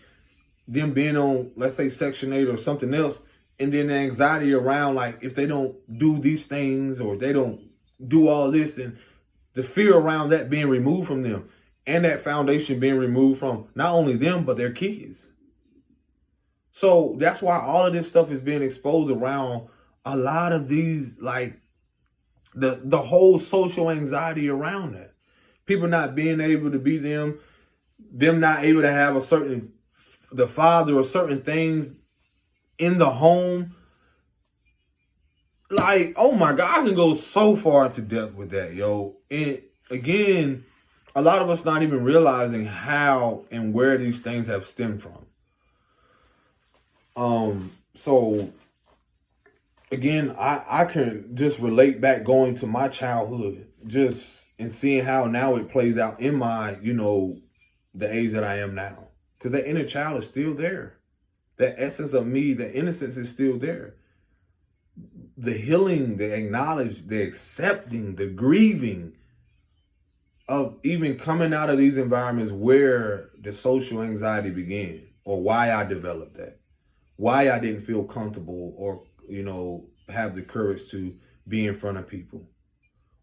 them being on, let's say, Section 8 or something else, and then the anxiety around like if they don't do these things or they don't do all this, and the fear around that being removed from them and that foundation being removed from not only them, but their kids. So that's why all of this stuff is being exposed around a lot of these, like the whole social anxiety around that. People not being able to be them not able to have the father or certain things in the home. Like, oh my God, I can go so far into depth with that, yo. And again, a lot of us not even realizing how and where these things have stemmed from. So again, I can just relate back going to my childhood, just and seeing how now it plays out in my, the age that I am now. Because that inner child is still there. That essence of me, the innocence is still there. The healing, the acknowledge, the accepting, the grieving of even coming out of these environments where the social anxiety began, or why I developed that, why I didn't feel comfortable or, have the courage to be in front of people,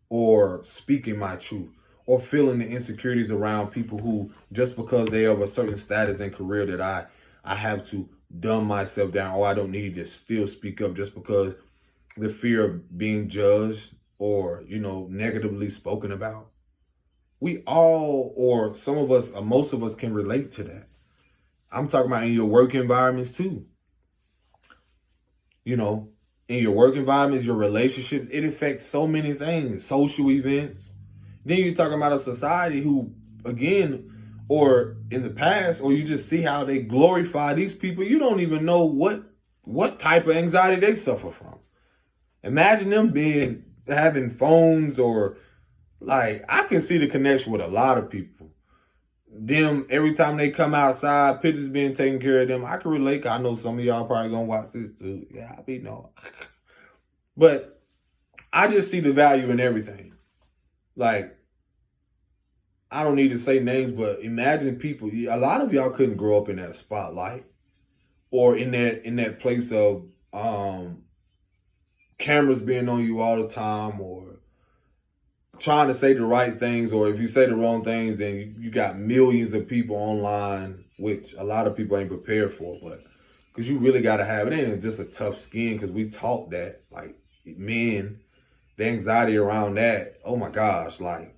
or speaking my truth, or feeling the insecurities around people who, just because they have a certain status and career, that I have to dumb myself down, or I don't need to still speak up just because the fear of being judged or, negatively spoken about. We all, or some of us, or most of us, can relate to that. I'm talking about in your work environments too. You know, in your work environments, your relationships, it affects so many things, social events. Then you're talking about a society who, again, or in the past, or you just see how they glorify these people. You don't even know what type of anxiety they suffer from. Imagine them having phones, or like, I can see the connection with a lot of people. Them, every time they come outside, pictures being taken care of them. I can relate. I know some of y'all probably gonna watch this too. Yeah, I be know. But I just see the value in everything. Like, I don't need to say names, but imagine people. A lot of y'all couldn't grow up in that spotlight, or in that place of cameras being on you all the time, or trying to say the right things, or if you say the wrong things, then you got millions of people online, which a lot of people ain't prepared for. But because you really got to have it, ain't just a tough skin, because we taught that, like, men, the anxiety around that, oh my gosh, like,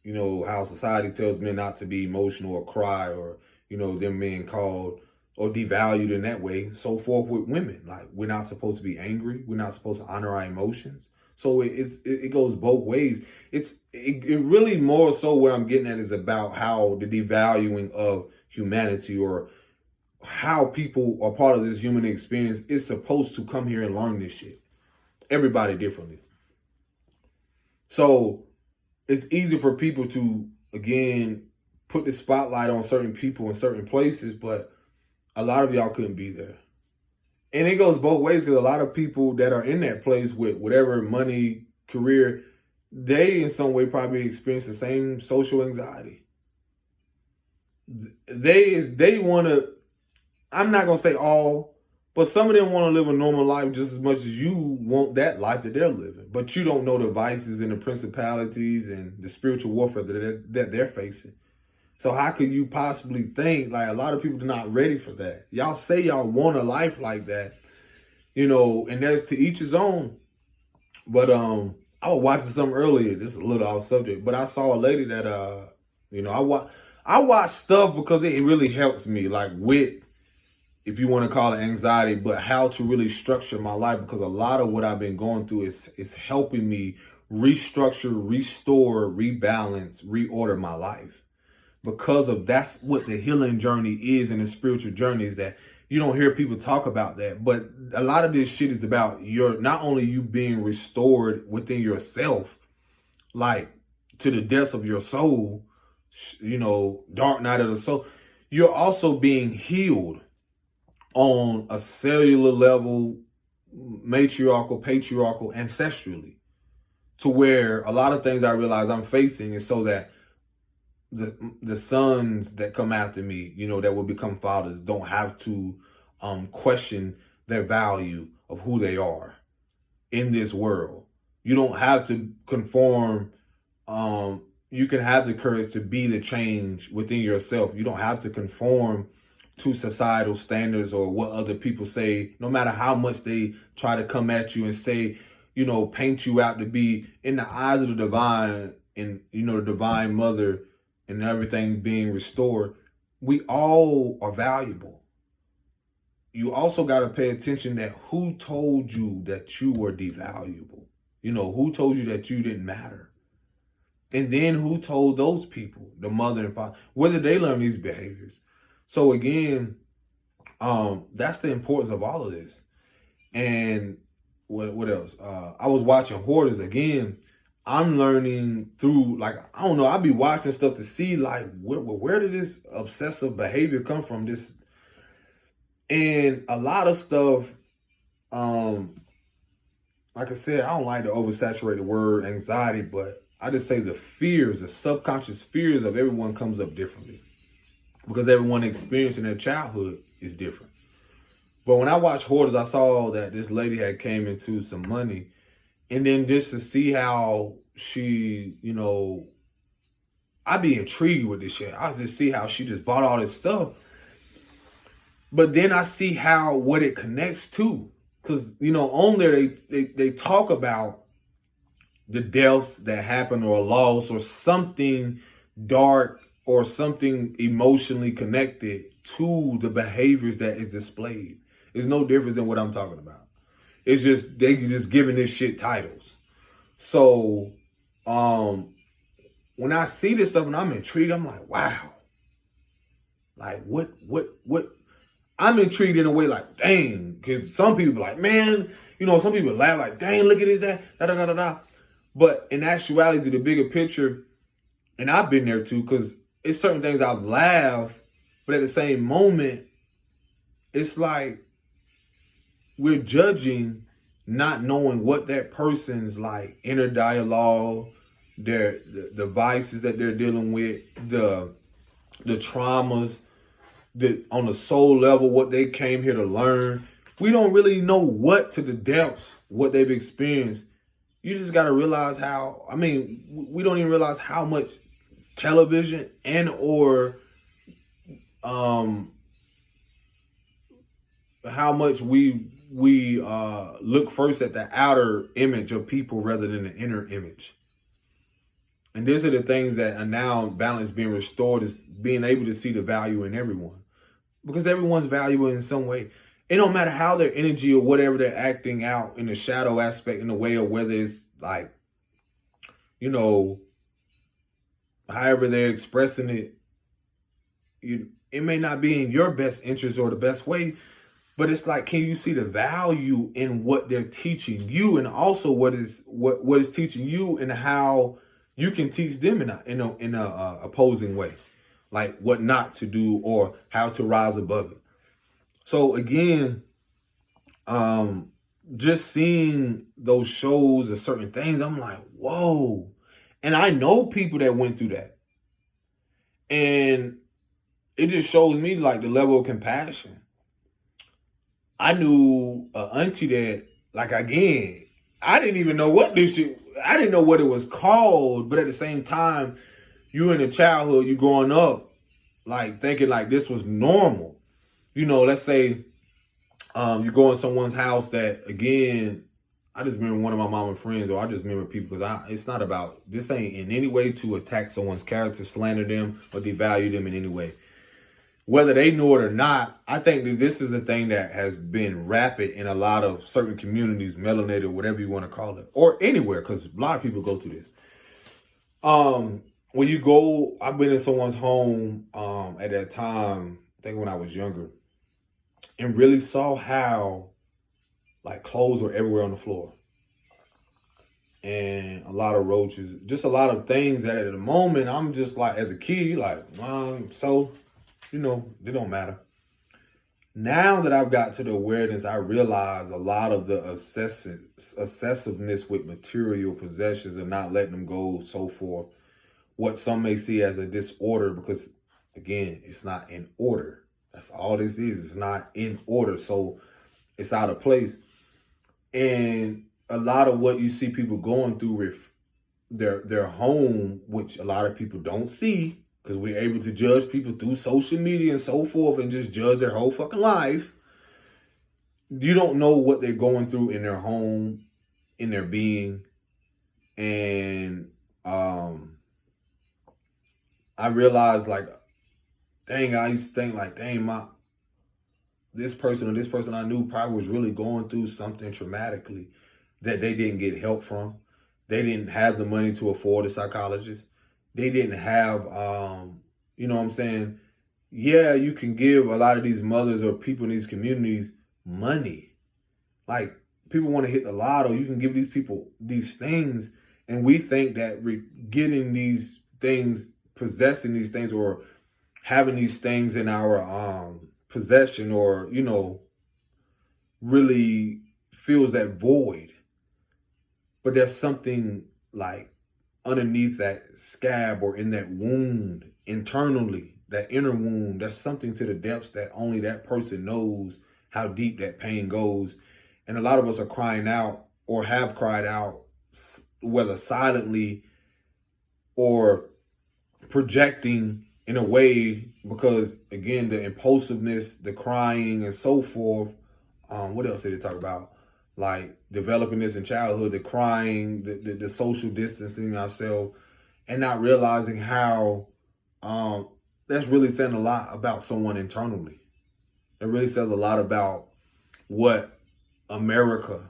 how society tells men not to be emotional or cry, or, them being called or devalued in that way. So forth with women. Like, we're not supposed to be angry. We're not supposed to honor our emotions. So it goes both ways. It really, more so what I'm getting at is about how the devaluing of humanity, or how people are part of this human experience, is supposed to come here and learn this shit. Everybody differently. So it's easy for people to, again, put the spotlight on certain people in certain places, but a lot of y'all couldn't be there. And it goes both ways, because a lot of people that are in that place with whatever money, career, they in some way probably experience the same social anxiety. They want to, I'm not going to say all, but some of them want to live a normal life just as much as you want that life that they're living. But you don't know the vices and the principalities and the spiritual warfare that they're facing. So how could you possibly think, like, a lot of people are not ready for that? Y'all say y'all want a life like that, and that's to each his own. But I was watching something earlier. This is a little off subject, but I saw a lady that I watch stuff because it really helps me, like, with, if you want to call it anxiety, but how to really structure my life, because a lot of what I've been going through is helping me restructure, restore, rebalance, reorder my life. Because of that's what the healing journey is, and the spiritual journey is, that you don't hear people talk about that. But a lot of this shit is about not only you being restored within yourself, like, to the depths of your soul, dark night of the soul, you're also being healed on a cellular level, matriarchal, patriarchal, ancestrally, to where a lot of things I realize I'm facing is so that the sons that come after me, that will become fathers, don't have to question their value of who they are in this world. You don't have to conform. You can have the courage to be the change within yourself. You don't have to conform to societal standards or what other people say, no matter how much they try to come at you and say, paint you out to be, in the eyes of the divine, and, the divine mother, and everything being restored. We all are valuable. You also got to pay attention that who told you that you were devaluable? Who told you that you didn't matter? And then who told those people, the mother and father, whether they learn these behaviors? So again, that's the importance of all of this. And what else? I was watching Hoarders again. I'm learning through, like, I don't know, I'll be watching stuff to see, like, where did this obsessive behavior come from? And a lot of stuff, like I said, I don't like to oversaturate the word anxiety, but I just say the fears, the subconscious fears of everyone comes up differently, because everyone experiencing their childhood is different. But when I watched Hoarders, I saw that this lady had came into some money. And then just to see how she, I be intrigued with this shit. I just see how she just bought all this stuff. But then I see what it connects to. Because, on there they talk about the deaths that happen or a loss or something dark or something emotionally connected to the behaviors that is displayed. It's no difference than what I'm talking about. It's just they just giving this shit titles. So when I see this stuff and I'm intrigued, I'm like, wow. Like what I'm intrigued in a way like, dang, because some people like, man, some people laugh like, dang, look at this, da da da da da. But in actuality, the bigger picture, and I've been there too, because it's certain things I've laughed, but at the same moment, it's like we're judging not knowing what that person's like inner dialogue, the vices that they're dealing with, the traumas, on the soul level, what they came here to learn. We don't really know what to the depths, what they've experienced. You just got to realize we don't even realize how much television and or how much we look first at the outer image of people rather than the inner image. And these are the things that are now balance being restored, is being able to see the value in everyone. Because everyone's valuable in some way. It don't matter how their energy or whatever they're acting out in the shadow aspect, in the way of whether it's like, however they're expressing it, it may not be in your best interest or the best way, but it's like, can you see the value in what they're teaching you, and also what is teaching you, and how you can teach them in a opposing way, like what not to do or how to rise above it. So again, just seeing those shows or certain things, I'm like, whoa. And I know people that went through that. And it just shows me like the level of compassion. I knew an auntie that, like, again, I didn't even know what this shit, I didn't know what it was called, but at the same time, you in the childhood, you growing up, like thinking like this was normal. Let's say you go in someone's house that, again, I just remember one of my mama friends, or I just remember people, because it's not about, this ain't in any way to attack someone's character, slander them, or devalue them in any way. Whether they know it or not, I think that this is a thing that has been rapid in a lot of certain communities, melanated, whatever you want to call it, or anywhere, because a lot of people go through this. When you go, I've been in someone's home at that time, I think when I was younger, and really saw how like clothes were everywhere on the floor. And a lot of roaches, just a lot of things that at the moment, I'm just like, as a kid, you're like, they don't matter. Now that I've got to the awareness, I realize a lot of the obsessiveness with material possessions and not letting them go, so forth, what some may see as a disorder, because again, it's not in order. That's all this is. It's not in order. So it's out of place. And a lot of what you see people going through with their home, which a lot of people don't see, because we're able to judge people through social media and so forth and just judge their whole fucking life. You don't know what they're going through in their home, in their being. And I realized, like, dang, I used to think like, dang, this person I knew probably was really going through something traumatically that they didn't get help from. They didn't have the money to afford a psychologist. They didn't have, you know what I'm saying? Yeah, you can give a lot of these mothers or people in these communities money. Like, people want to hit the lotto. You can give these people these things, and we think that getting these things, possessing these things, or having these things in our possession, or, really fills that void. But there's something like underneath that scab or in that wound internally, that inner wound, there's something to the depths that only that person knows how deep that pain goes. And a lot of us are crying out, or have cried out, whether silently or projecting in a way, because again, the impulsiveness, the crying and so forth. What else did they talk about? Like developing this in childhood, the crying, the social distancing ourselves, and not realizing how that's really saying a lot about someone internally. It really says a lot about what America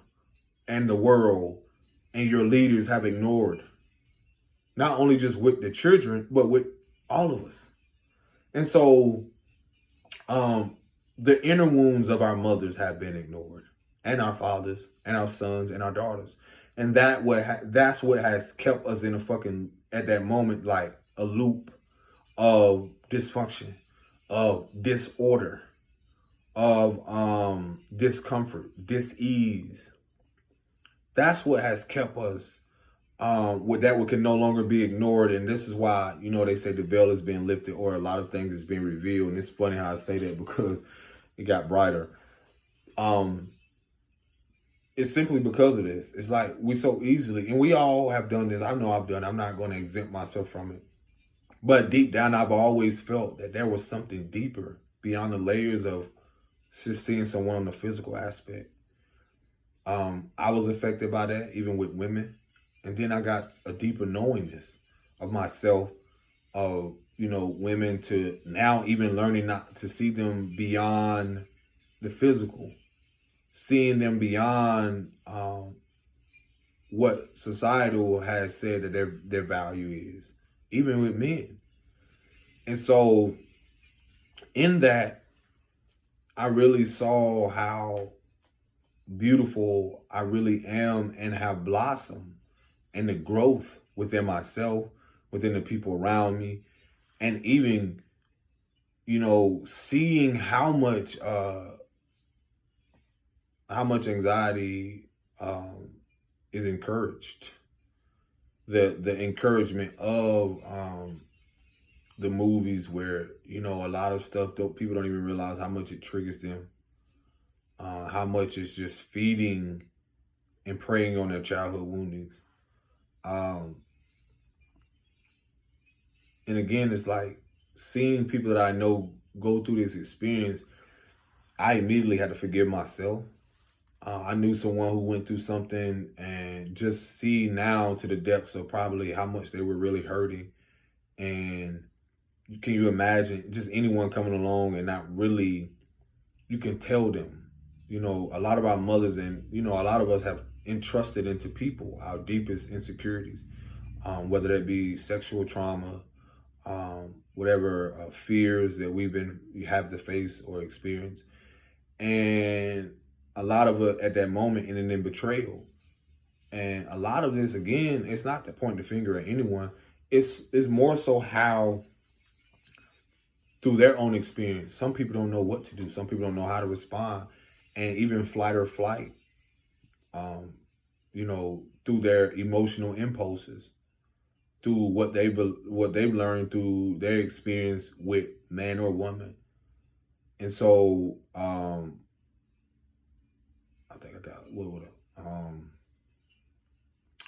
and the world and your leaders have ignored. Not only just with the children, but with all of us. And so the inner wounds of our mothers have been ignored, and our fathers, and our sons, and our daughters. And that's what has kept us in a fucking, at that moment, like a loop of dysfunction, of disorder, of discomfort, dis-ease. That's what has kept us with that what can no longer be ignored. And this is why, they say the veil is being lifted, or a lot of things is being revealed. And it's funny how I say that, because it got brighter. It's simply because of this. It's like we so easily, and we all have done this. I know I've done it. I'm not going to exempt myself from it. But deep down, I've always felt that there was something deeper beyond the layers of just seeing someone on the physical aspect. I was affected by that, even with women. And then I got a deeper knowingness of myself, of, women, to now even learning not to see them beyond the physical, seeing them beyond what societal has said that their value is, even with men. And so in that, I really saw how beautiful I really am and have blossomed, and the growth within myself, within the people around me, and even, seeing how much anxiety is encouraged. The encouragement of the movies, where, a lot of stuff, people don't even realize how much it triggers them, how much it's just feeding and preying on their childhood woundings. And again, it's like seeing people that I know go through this experience. I immediately had to forgive myself. I knew someone who went through something, and just see now to the depths of probably how much they were really hurting. And can you imagine just anyone coming along and not really, you can tell them, a lot of our mothers and, a lot of us have entrusted into people our deepest insecurities, whether that be sexual trauma, whatever fears that we have to face or experience. And a lot of it at that moment ended in betrayal. And a lot of this, again, it's not to point the finger at anyone. It's more so how, through their own experience, some people don't know what to do. Some people don't know how to respond. And even flight or flight, through their emotional impulses, through what they've learned through their experience with man or woman. And so, I think I got a little bit of,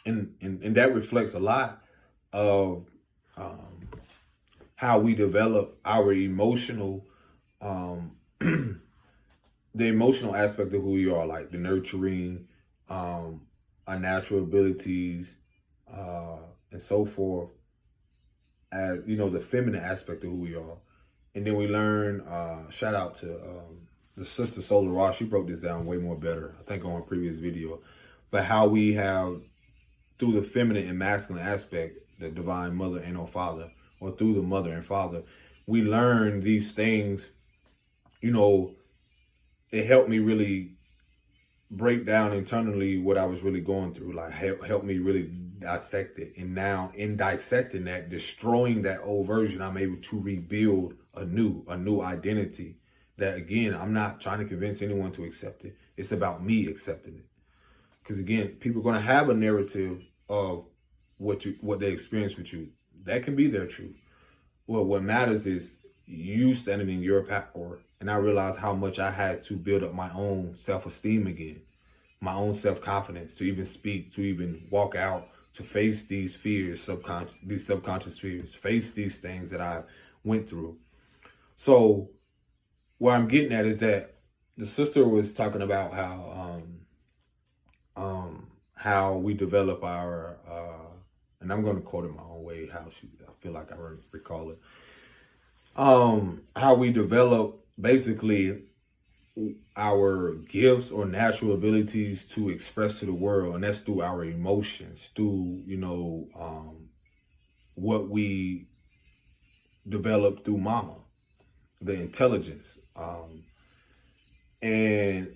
and that reflects a lot of how we develop our emotional, the emotional aspect of who we are, like the nurturing, our natural abilities, and so forth, as the feminine aspect of who we are. And then we learn, shout out to the sister Solar Ross, she broke this down way more better, I think, on a previous video. But how we have, through the feminine and masculine aspect, the divine mother and or father, or through the mother and father, we learn these things. It helped me really break down internally what I was really going through, like help me really dissect it. And now in dissecting that, destroying that old version, I'm able to rebuild a new identity that, again, I'm not trying to convince anyone to accept it. It's about me accepting it. Because again, people are going to have a narrative of what they experience with you. That can be their truth. Well, what matters is you standing in your power. And I realized how much I had to build up my own self-esteem again, my own self-confidence, to even speak, to even walk out, to face these fears, these subconscious fears, face these things that I went through. So where I'm getting at is that the sister was talking about how we develop our and I'm going to quote it my own way, I feel like I recall it, how we develop basically our gifts or natural abilities to express to the world, and that's through our emotions, through what we develop through mama, the intelligence, and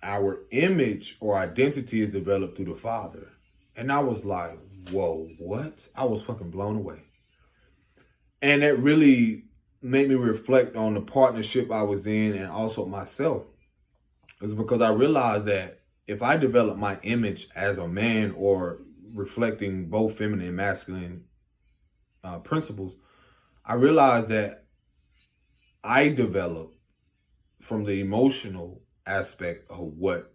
our image or identity is developed through the father. And I was like, whoa, what? I was fucking blown away. And that really made me reflect on the partnership I was in and also myself. It's because I realized that if I develop my image as a man, or reflecting both feminine and masculine principles, I realized that I develop from the emotional aspect of what,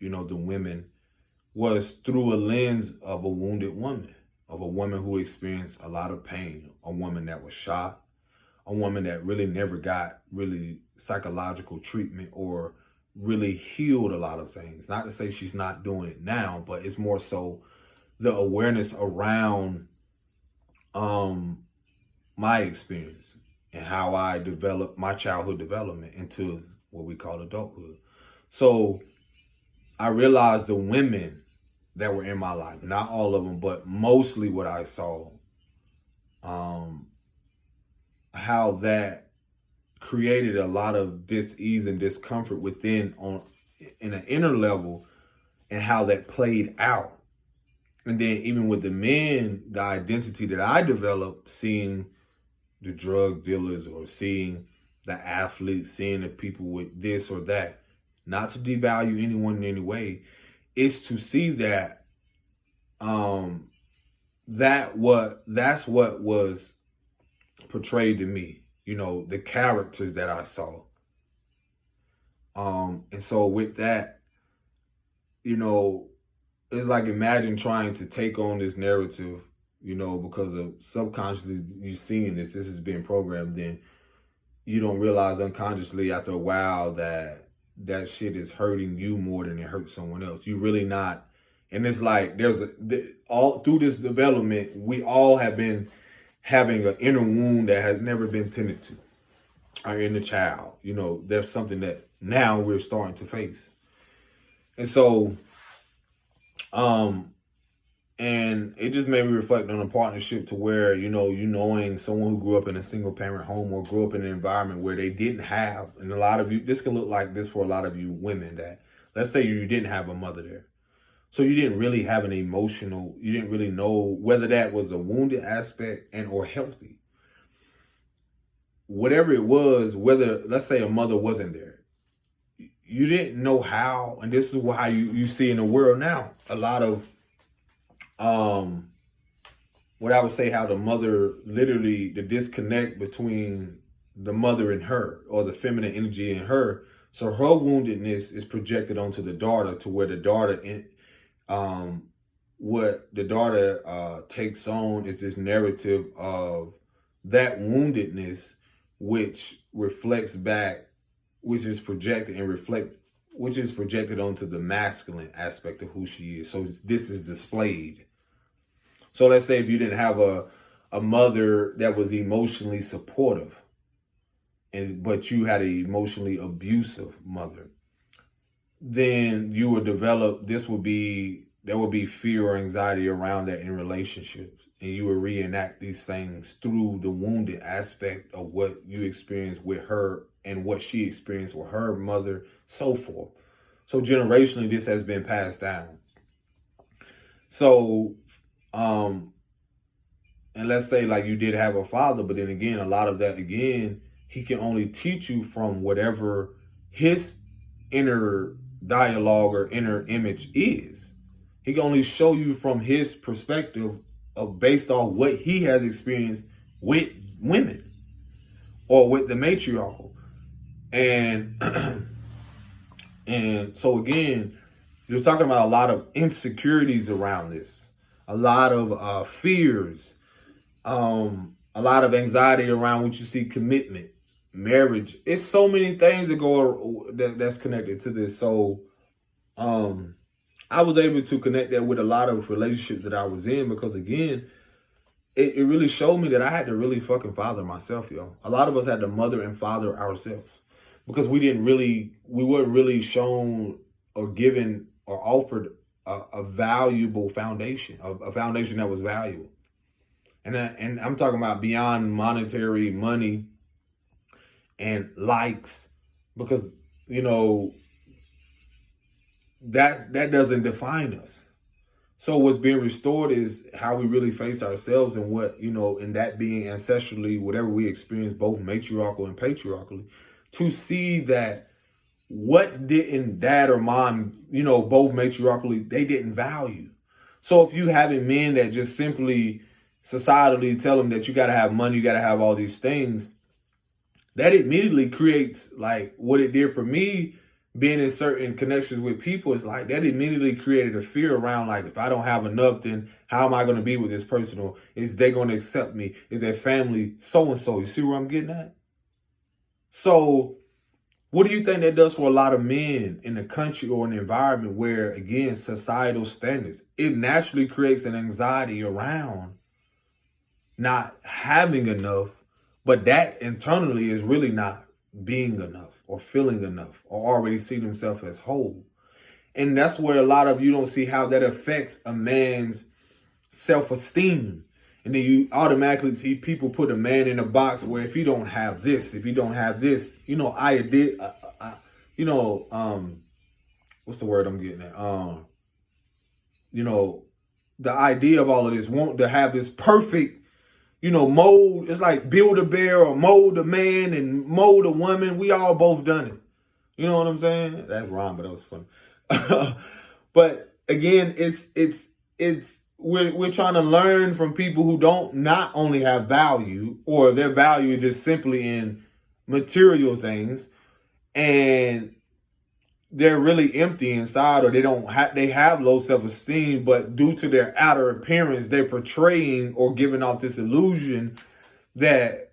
the women was through a lens of a wounded woman, of a woman who experienced a lot of pain, a woman that was shot, a woman that really never got really psychological treatment or really healed a lot of things. Not to say she's not doing it now, but it's more so the awareness around my experience and how I developed my childhood development into what we call adulthood. So I realized the women that were in my life, not all of them, but mostly what I saw, how that created a lot of dis-ease and discomfort within in an inner level, and how that played out. And then even with the men, the identity that I developed, seeing the drug dealers or seeing the athletes, seeing the people with this or that, not to devalue anyone in any way, is to see that that's what was portrayed to me, the characters that I saw. And so with that, it's like, imagine trying to take on this narrative, because of subconsciously you seeing this is being programmed, then you don't realize unconsciously after a while that shit is hurting you more than it hurts someone else. You really not. And it's like, all through this development, we all have been having an inner wound that has never been tended to. Our inner child, there's something that now we're starting to face. And so, and it just made me reflect on a partnership to where, knowing someone who grew up in a single parent home or grew up in an environment where they didn't have, and a lot of you, this can look like this for a lot of you women, that let's say you didn't have a mother there. So you didn't really have you didn't really know whether that was a wounded aspect and or healthy. Whatever it was, whether, let's say a mother wasn't there, you didn't know how, and this is how you see in the world now, a lot of, what I would say, how the mother, literally the disconnect between the mother and her, or the feminine energy in her. So her woundedness is projected onto the daughter, to where the daughter, what the daughter takes on is this narrative of that woundedness, which reflects back, which is projected onto the masculine aspect of who she is. So this is displayed. So let's say if you didn't have a mother that was emotionally supportive, but you had an emotionally abusive mother, then you would develop, there would be fear or anxiety around that in relationships. And you would reenact these things through the wounded aspect of what you experienced with her and what she experienced with her mother, so forth. So generationally, this has been passed down. So, and let's say like you did have a father, but then again, a lot of that, again, he can only teach you from whatever his inner dialogue or inner image is. He can only show you from his perspective of based on what he has experienced with women or with the matriarchal. And and so again, you're talking about a lot of insecurities around this. a lot of fears, a lot of anxiety around what you see, commitment, marriage. It's so many things that that's connected to this. So I was able to connect that with a lot of relationships that I was in because, again, it really showed me that I had to really fucking father myself, yo. A lot of us had to mother and father ourselves because we weren't really shown or given or offered a valuable foundation, a foundation that was valuable. And I'm talking about beyond monetary money and likes, because, that doesn't define us. So what's being restored is how we really face ourselves, and what, and that being ancestrally, whatever we experience, both matriarchal and patriarchally, to see that what didn't dad or mom, both matriarchally, they didn't value. So if you having men that just simply societally tell them that you got to have money, you got to have all these things, that immediately creates, like what it did for me, being in certain connections with people, is like that immediately created a fear around, like, if I don't have enough, then how am I going to be with this person? Or is they going to accept me? Is their family so-and-so? You see where I'm getting at? So what do you think that does for a lot of men in a country or an environment where, again, societal standards, it naturally creates an anxiety around not having enough, but that internally is really not being enough or feeling enough or already see themselves as whole. And that's where a lot of you don't see how that affects a man's self-esteem. And then you automatically see people put a man in a box where if you don't have this, what's the word I'm getting at? The idea of all of this, want to have this perfect, mold. It's like build a bear or mold a man and mold a woman. We all both done it. You know what I'm saying? That's wrong, but that was funny. But again, we're trying to learn from people who don't not only have value, or their value is just simply in material things, and they're really empty inside, or they have low self-esteem, but due to their outer appearance, they're portraying or giving off this illusion that,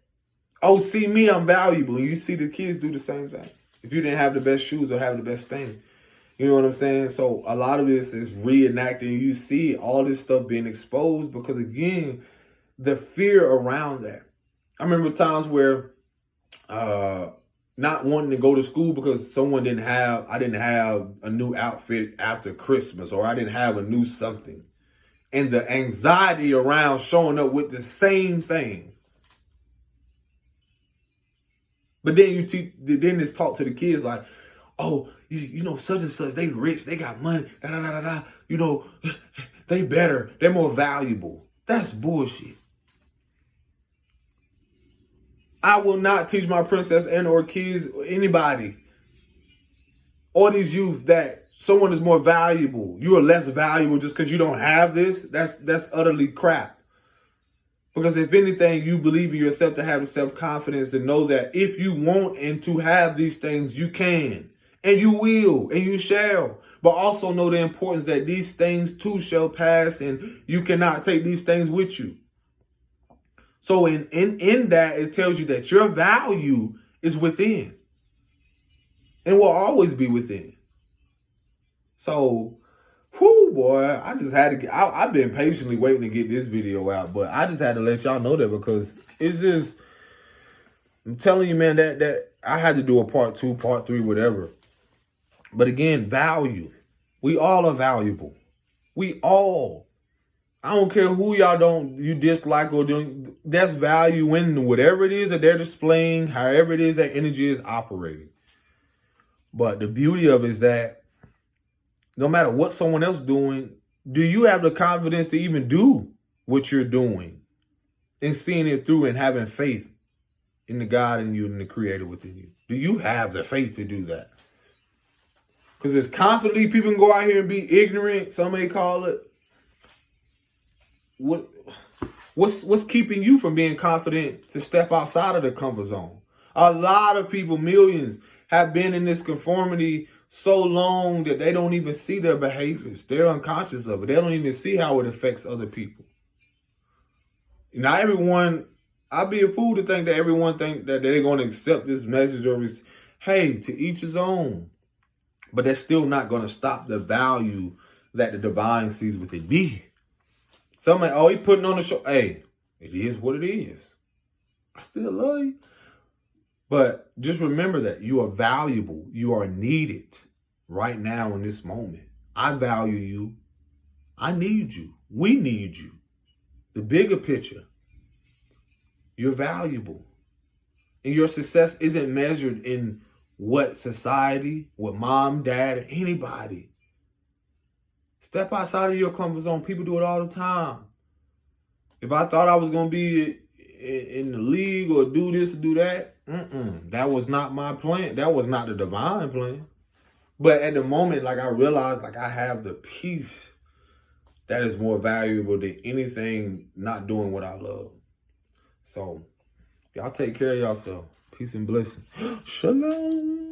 oh, see me, I'm valuable. And you see the kids do the same thing. If you didn't have the best shoes or have the best thing, you know what I'm saying? So a lot of this is reenacting. You see all this stuff being exposed because, again, the fear around that. I remember times where not wanting to go to school because I didn't have a new outfit after Christmas, or I didn't have a new something. And the anxiety around showing up with the same thing. But then then it's taught to the kids like, oh, such and such, they rich, they got money, they better, they're more valuable. That's bullshit. I will not teach my princess and or kids, anybody, or these youth, that someone is more valuable. You are less valuable just because you don't have this. That's utterly crap. Because if anything, you believe in yourself to have the self-confidence to know that if you want and to have these things, you can. And you will, and you shall. But also know the importance that these things too shall pass, and you cannot take these things with you. So in that, it tells you that your value is within and will always be within. So, boy, I just had to I've been patiently waiting to get this video out, but I just had to let y'all know that because it's just, I'm telling you, man, that I had to do a part 2, part 3, whatever. But again, value. We all are valuable. We all. I don't care who you dislike or doing. That's value in whatever it is that they're displaying, however it is that energy is operating. But the beauty of it is that no matter what someone else doing, do you have the confidence to even do what you're doing and seeing it through and having faith in the God in you and the Creator within you? Do you have the faith to do that? Because as confidently people can go out here and be ignorant, some may call it. What's keeping you from being confident to step outside of the comfort zone? A lot of people, millions, have been in this conformity so long that they don't even see their behaviors. They're unconscious of it. They don't even see how it affects other people. Not everyone, I'd be a fool to think that everyone think that they're going to accept this message or hey, to each his own. But that's still not going to stop the value that the divine sees within me. Some like, oh, he putting on the show. Hey, it is what it is. I still love you. But just remember that you are valuable. You are needed right now in this moment. I value you. I need you. We need you. The bigger picture. You're valuable. And your success isn't measured in what society, what mom, dad, or anybody. Step outside of your comfort zone. People do it all the time. If I thought I was going to be in the league or do this or do that, that was not my plan. That was not the divine plan. But at the moment, like I realized, like I have the peace that is more valuable than anything not doing what I love. So y'all take care of yourself. Peace and blessings. Shalom.